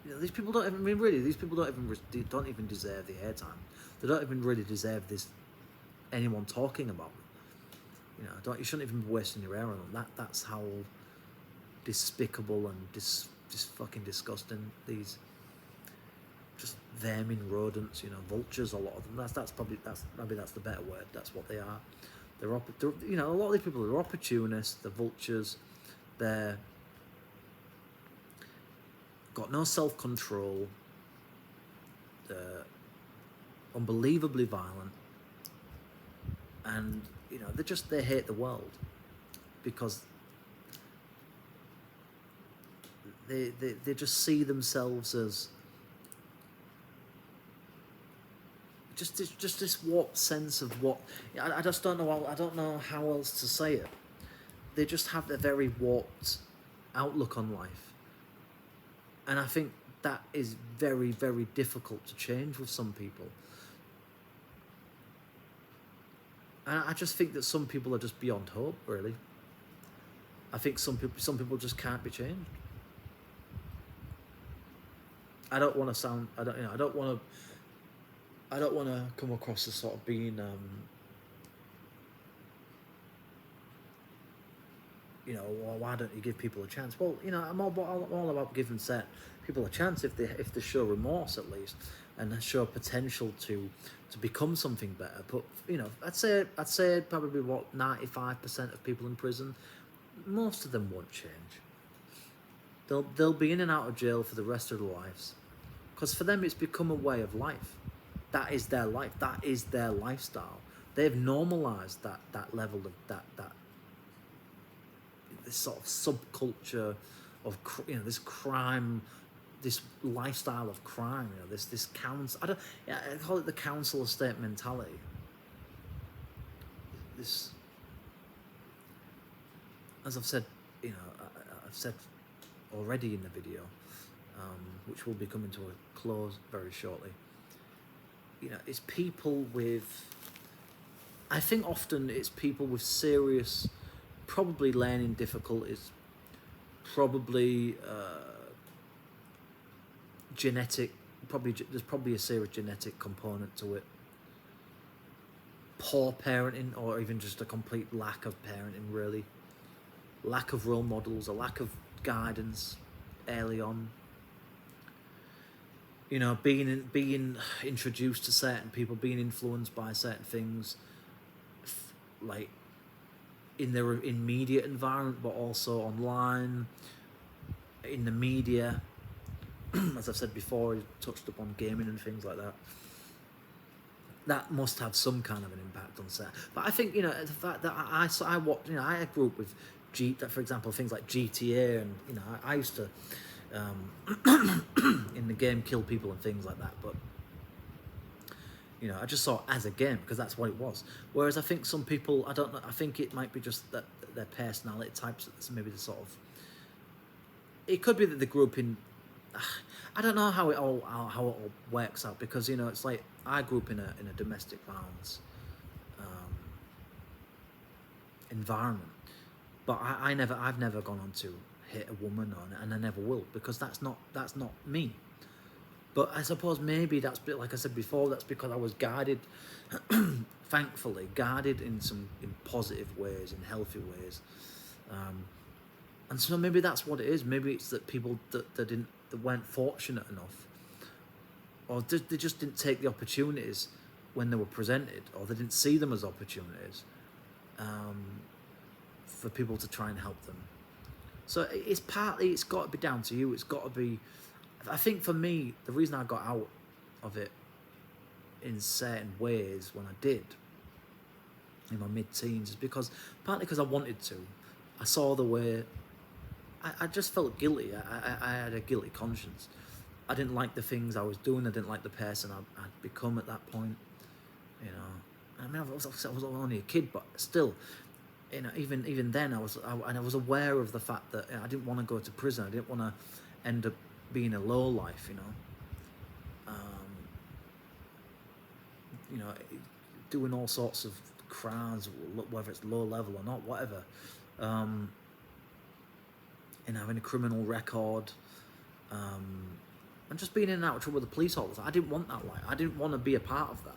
A: You know, these people don't even. I mean, really, these people don't even deserve the airtime. They don't even really deserve anyone talking about them. You know, you shouldn't even be wasting your air on them. That's how despicable and just fucking disgusting these just vermin rodents, you know, vultures, a lot of them. That's the better word. That's what they are. They're you know, a lot of these people are opportunists, they're vultures, they're got no self-control, they're unbelievably violent, and you know, they hate the world because they just see themselves as just this warped sense of what, I just don't know how else to say it. They just have a very warped outlook on life, and I think that is very, very difficult to change with some people. And I just think that some people are just beyond hope, really. I think some people just can't be changed. I don't want to come across as sort of being, you know, well, why don't you give people a chance? Well, you know, I'm all about giving people a chance if they show remorse at least, and show potential to become something better. But you know, I'd say probably 95% of people in prison, most of them won't change. They'll be in and out of jail for the rest of their lives, because for them it's become a way of life. That is their life. That is their lifestyle. They've normalized that level of that this sort of subculture of this crime, this lifestyle of crime. This council. I call it the council estate mentality. This, as I've said, I've said already in the video, which will be coming to a close very shortly. It's people with, I think often it's people with serious, probably learning difficulties, probably genetic, there's probably a serious genetic component to it. Poor parenting, or even just a complete lack of parenting, really. Lack of role models, a lack of guidance early on. Being introduced to certain people, being influenced by certain things, like in their immediate environment, but also online, in the media. As I've said before, I touched upon gaming and things like that. That must have some kind of an impact on set. But I think the fact that I watched, I grew up with for example, things like GTA, and I used to in the game kill people and things like that. But I just saw it as a game because that's what it was. Whereas I think some people, I don't know, I think it might be just that their personality types, maybe the sort of, it could be that they grew up in, I don't know how it all works out, because it's like I grew up in a domestic violence environment, but I've never gone on to hit a woman and I never will, because that's not me. But I suppose maybe that's, like I said before, that's because I was guided, thankfully guided in positive ways, in healthy ways, and so maybe that's what it is. Maybe it's that people that weren't fortunate enough, or they just didn't take the opportunities when they were presented, or they didn't see them as opportunities for people to try and help them. So it's got to be down to you. It's got to be, I think for me, the reason I got out of it in certain ways when I did in my mid-teens is partly because I wanted to. I saw the way, I just felt guilty. I had a guilty conscience. I didn't like the things I was doing. I didn't like the person I'd become at that point. I mean, I was only a kid, but still, even then, I was aware of the fact that I didn't want to go to prison. I didn't want to end up being a lowlife. Doing all sorts of crimes, whether it's low level or not, whatever. And having a criminal record, and just being in and out of trouble with the police all the time. I didn't want that life. I didn't want to be a part of that,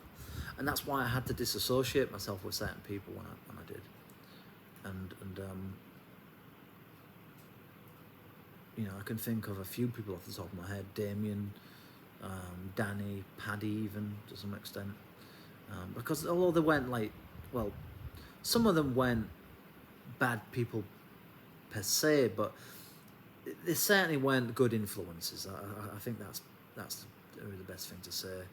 A: and that's why I had to disassociate myself with certain people when I did. And I can think of a few people off the top of my head: Damien, Danny, Paddy, even to some extent, because although they weren't some of them weren't bad people per se, but they certainly weren't good influences. I think that's really the best thing to say.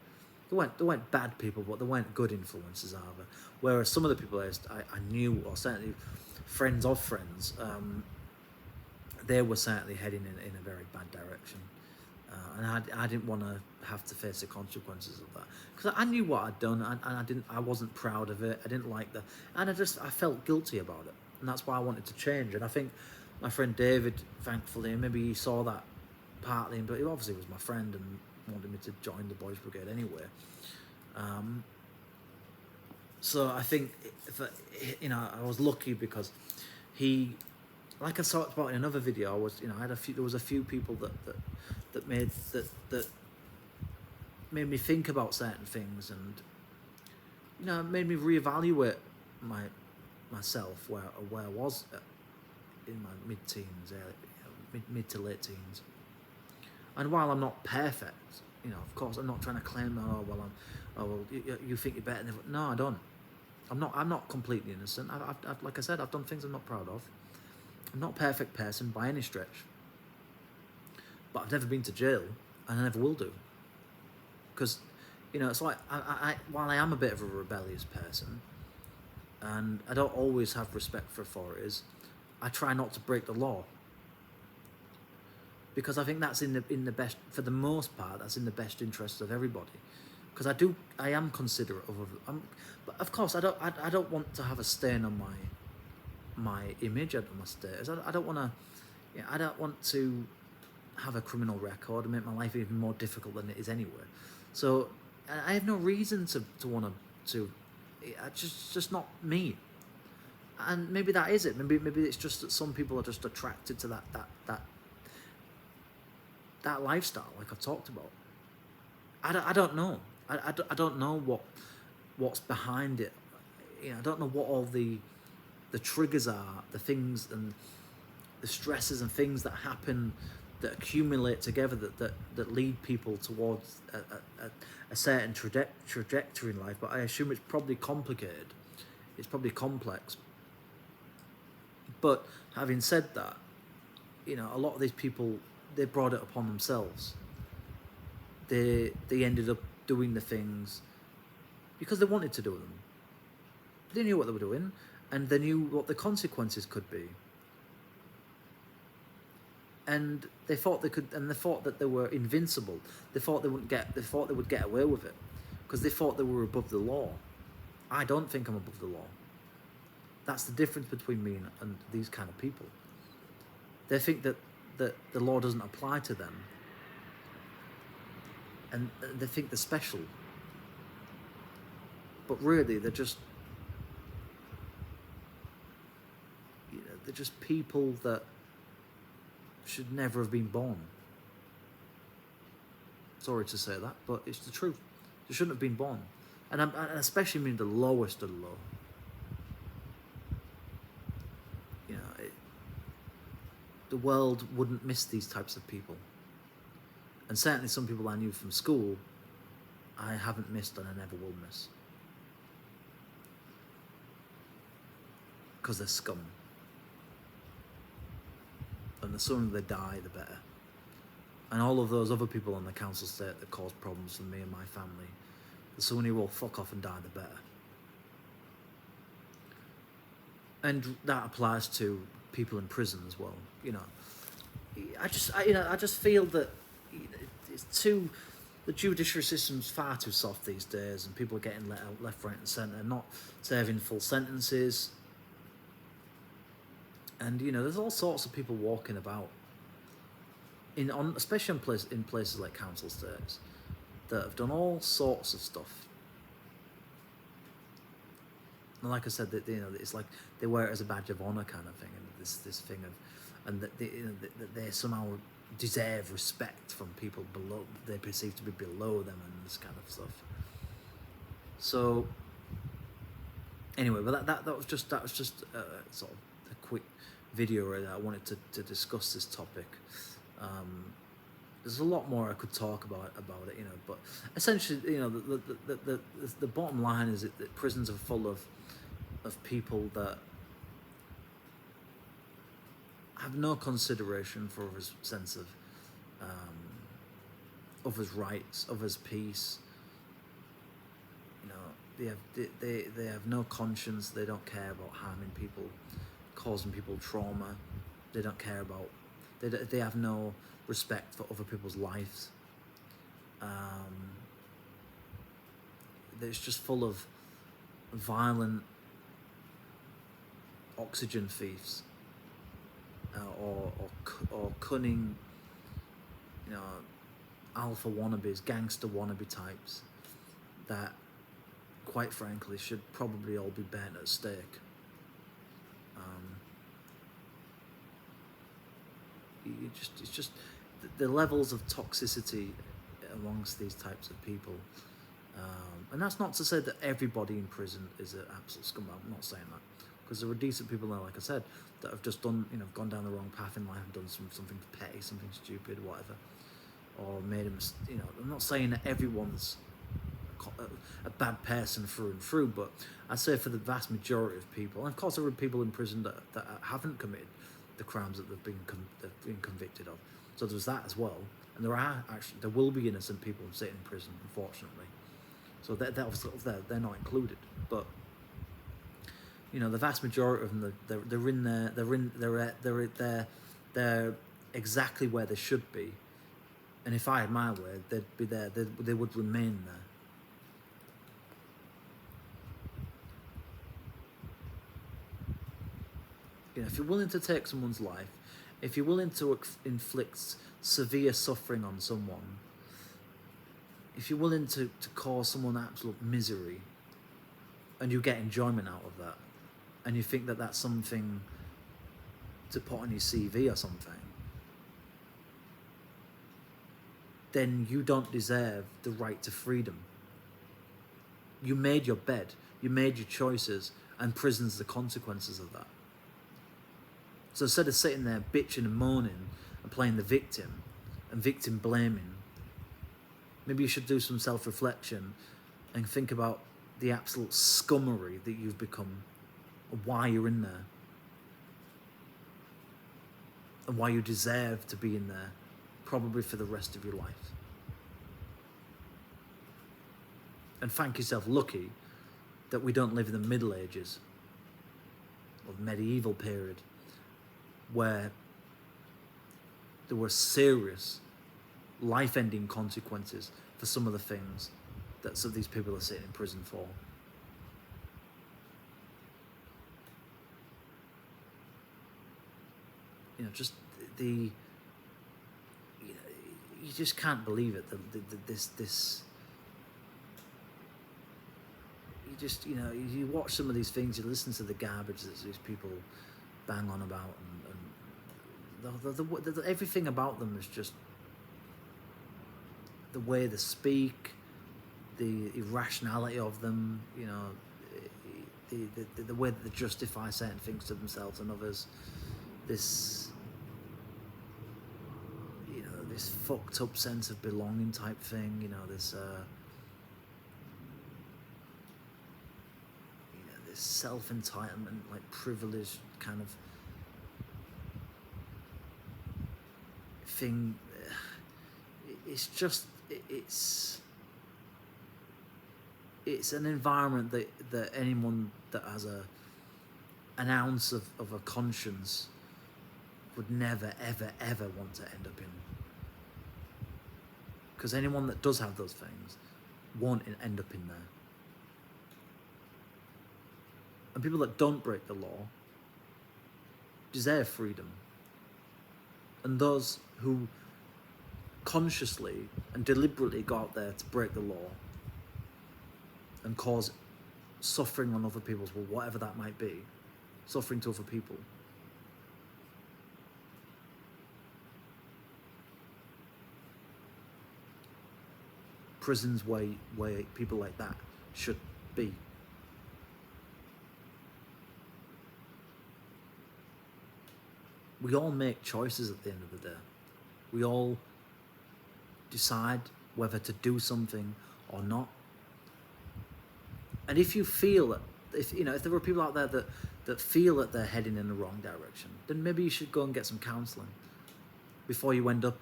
A: They weren't bad people, but they weren't good influences either. Whereas some of the people I knew, or certainly friends of friends, they were certainly heading in a very bad direction, and I didn't want to have to face the consequences of that, because I knew what I'd done, and I wasn't proud of it. I didn't like and I felt guilty about it, and that's why I wanted to change. And I think my friend David, thankfully, maybe he saw that partly, but he obviously was my friend and wanted me to join the Boys Brigade anyway. So I think I was lucky because he, like I talked about in another video, there was a few people that made me think about certain things, and made me reevaluate myself where I was in my mid-teens, mid to late teens. And while I'm not perfect, of course, I'm not trying to claim, you think you're better than everyone. No, I don't. I'm not completely innocent. I've like I said, I've done things I'm not proud of. I'm not a perfect person by any stretch. but I've never been to jail, and I never will do. Because, you know, it's like, while I am a bit of a rebellious person, and I don't always have respect for authorities, I try not to break the law. Because I think that's in the best, for the most part, that's in the best interest of everybody. Because I am considerate of, but of course I don't want to have a stain on my image and my status. I don't want to, I don't want to have a criminal record and make my life even more difficult than it is anyway. So I have no reason to want to. It's just not me. And maybe that is it. Maybe it's just that some people are just attracted to that lifestyle, like I've talked about. I don't know. I don't know what's behind it. You know, I don't know what all the triggers are, the things and the stresses and things that happen, that accumulate together, that lead people towards a certain trajectory in life. But I assume it's probably complicated. It's probably complex. But having said that, you know, a lot of these people, they brought it upon themselves. They ended up doing the things because they wanted to do them. They knew what they were doing, and they knew what the consequences could be. And they thought they could, and they thought that they were invincible. They thought they would get away with it, because they thought they were above the law. I don't think I'm above the law. That's the difference between me and these kind of people. They think that the law doesn't apply to them, and they think they're special. But really, they're just, you know, they're just people that should never have been born. Sorry to say that, but it's the truth. They shouldn't have been born, and I especially mean the lowest of the low. You know, the world wouldn't miss these types of people, and certainly some people I knew from school, I haven't missed and I never will miss, because they're scum. And the sooner they die, the better. And all of those other people on the council estate that caused problems for me and my family, the sooner you all fuck off and die, the better. And that applies to people in prison as well. You know, I just feel that the judiciary system's far too soft these days, and people are getting let out left, right, and centre, not serving full sentences. And you know, there's all sorts of people walking about, especially in places like council estates, that have done all sorts of stuff. And like I said, that, you know, it's like they wear it as a badge of honour kind of thing, and this thing of, and that they somehow deserve respect from people below, they perceive to be below them, and this kind of stuff. So anyway, but that was just sort of a quick video that I wanted to discuss this topic. There's a lot more I could talk about it, you know, but essentially, you know, the bottom line is that prisons are full of people that have no consideration for others' sense of others' rights, others' peace. You know, they have no conscience. They don't care about harming people, causing people trauma. They don't care about. They have no respect for other people's lives. It's just full of violent oxygen thieves, or cunning, you know, alpha wannabes, gangster wannabe types that, quite frankly, should probably all be burnt at stake. It's just the levels of toxicity amongst these types of people, and that's not to say that everybody in prison is an absolute scumbag. I'm not saying that, because there are decent people there, like I said, that have just done, you know, gone down the wrong path in life and done something petty, something stupid, whatever, or made a mistake. You know, I'm not saying that everyone's a bad person through and through, but I say for the vast majority of people, and of course there are people in prison that haven't committed the crimes that they've been convicted of. So there's that as well, and there will be innocent people sitting in prison, unfortunately. So they're not included, but you know, the vast majority of them, they're exactly where they should be, and if I had my way, they'd be there. They would remain there. You know, if you're willing to take someone's life, if you're willing to inflict severe suffering on someone, if you're willing to cause someone absolute misery, and you get enjoyment out of that, and you think that that's something to put on your CV or something, then you don't deserve the right to freedom. You made your bed, you made your choices, and prison's the consequences of that. So instead of sitting there bitching and moaning and playing the victim and victim blaming, maybe you should do some self-reflection and think about the absolute scummery that you've become, and why you're in there, and why you deserve to be in there, probably for the rest of your life. And thank yourself lucky that we don't live in the Middle Ages or the medieval period, where there were serious life-ending consequences for some of the things that some of these people are sitting in prison for. You know, just you just can't believe it. This. You just, you watch some of these things, you listen to the garbage that these people bang on about, and everything about them is just the way they speak, the irrationality of them, the way that they justify certain things to themselves and others. This fucked up sense of belonging type thing, this this self-entitlement, like privilege kind of thing. It's just it's an environment that anyone that has an ounce of a conscience would never ever want to end up in, because anyone that does have those things won't end up in there. And people that don't break the law deserve freedom. And those who consciously and deliberately go out there to break the law and cause suffering on other people's, well, whatever that might be, suffering to other people, prisons where people like that should be. We all make choices at the end of the day. We all decide whether to do something or not. And if you feel that, if there are people out there that feel that they're heading in the wrong direction, then maybe you should go and get some counselling before you end up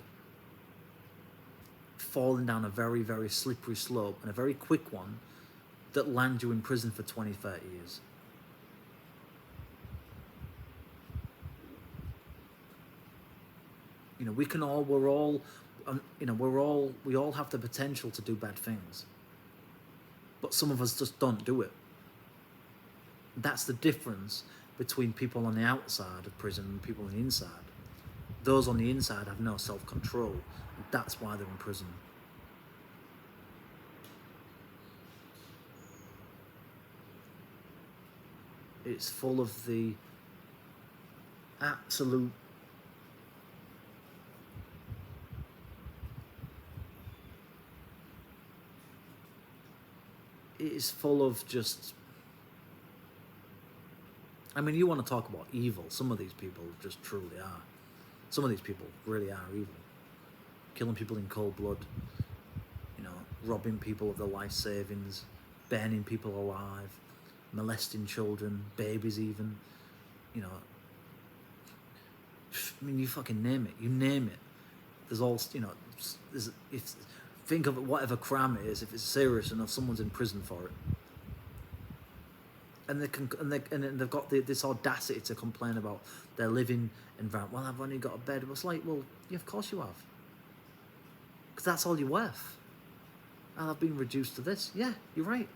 A: falling down a very, very slippery slope, and a very quick one that lands you in prison for 20, 30 years. We all have the potential to do bad things, but some of us just don't do it. That's the difference between people on the outside of prison and people on the inside. Those on the inside have no self-control, and that's why they're in prison. It's full of the absolute it is full of just, you want to talk about evil. Some of these people just truly are. Some of these people really are evil. Killing people in cold blood, robbing people of their life savings, burning people alive, molesting children, babies even, I mean, you fucking name it. You name it. There's all, you know, if think of it, whatever crime it is, if it's serious enough, someone's in prison for it. And they've got this audacity to complain about their living environment. Well, I've only got a bed. It's like, well, yeah, of course you have. Because that's all you're worth. And I've been reduced to this. Yeah, you're right.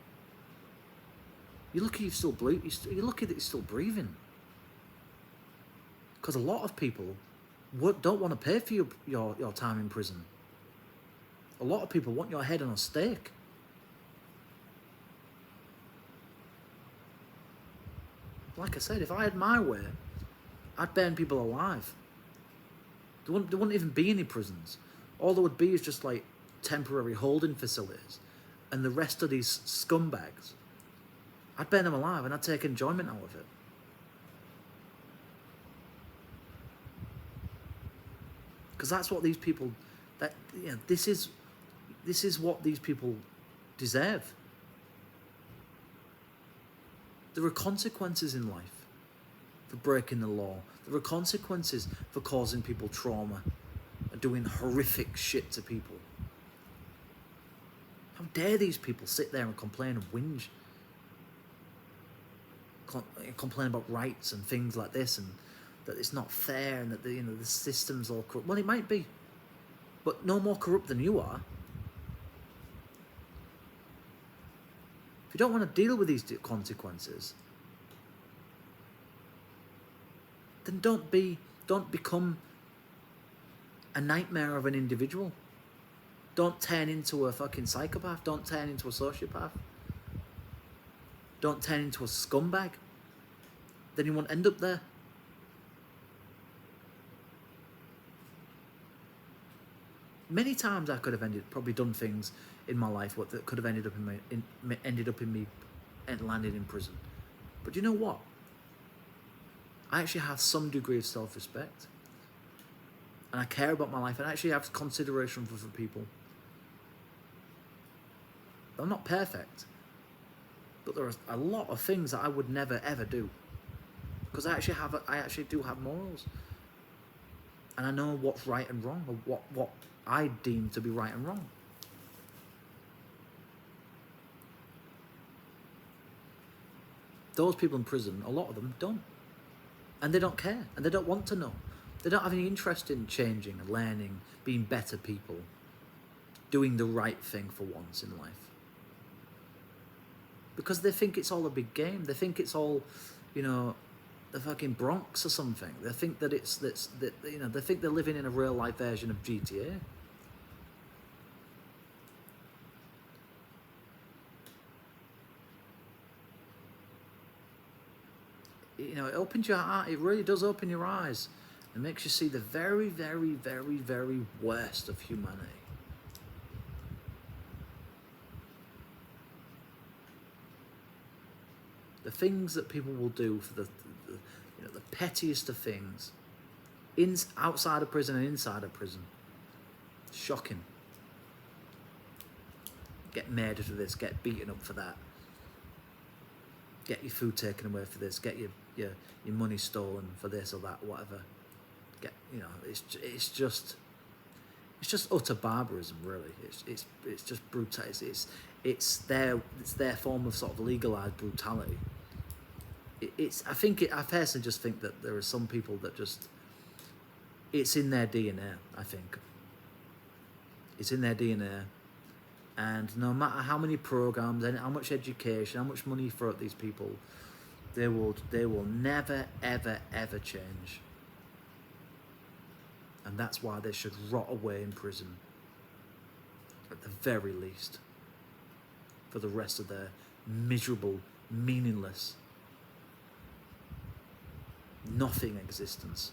A: You're lucky you've still you're lucky that you're still breathing. Because a lot of people don't want to pay for your time in prison. A lot of people want your head on a stake. Like I said, if I had my way, I'd burn people alive. There wouldn't even be any prisons. All there would be is just like temporary holding facilities, and the rest of these scumbags, I'd burn them alive and I'd take enjoyment out of it. Because that's what these people, this is what these people deserve. There are consequences in life for breaking the law. There are consequences for causing people trauma and doing horrific shit to people. How dare these people sit there and complain and whinge? Complain about rights and things like this, and that it's not fair, and that the system's all corrupt. Well, it might be, but no more corrupt than you are. If you don't want to deal with these consequences, then don't become a nightmare of an individual. Don't turn into a fucking psychopath. Don't turn into a sociopath. Don't turn into a scumbag. Then you won't end up there. Many times I could have probably done things in my life that could have ended up in me landing in prison. But you know what? I actually have some degree of self-respect, and I care about my life, and I actually have consideration for people. I'm not perfect, but there are a lot of things that I would never ever do, because I actually do have morals, and I know what's right and wrong, or what I deem to be right and wrong. Those people in prison, a lot of them don't. And they don't care, and they don't want to know. They don't have any interest in changing and learning, being better people, doing the right thing for once in life. Because they think it's all a big game. They think it's all, the fucking Bronx or something. They think that they think they're living in a real life version of GTA. It opens your heart. It really does open your eyes. It makes you see the very, very, very, very worst of humanity. The things that people will do for the pettiest of things, outside of prison and inside of prison. Shocking. Get murdered for this. Get beaten up for that. Get your food taken away for this. Get your money stolen for this or that, whatever. It's just utter barbarism, really. It's just brutal. It's their form of sort of legalized brutality. I personally just think that there are some people that it's in their DNA. I think it's in their DNA. And no matter how many programs and how much education, how much money you throw at these people, they will never, ever, ever change. And that's why they should rot away in prison, at the very least, for the rest of their miserable, meaningless, nothing existence.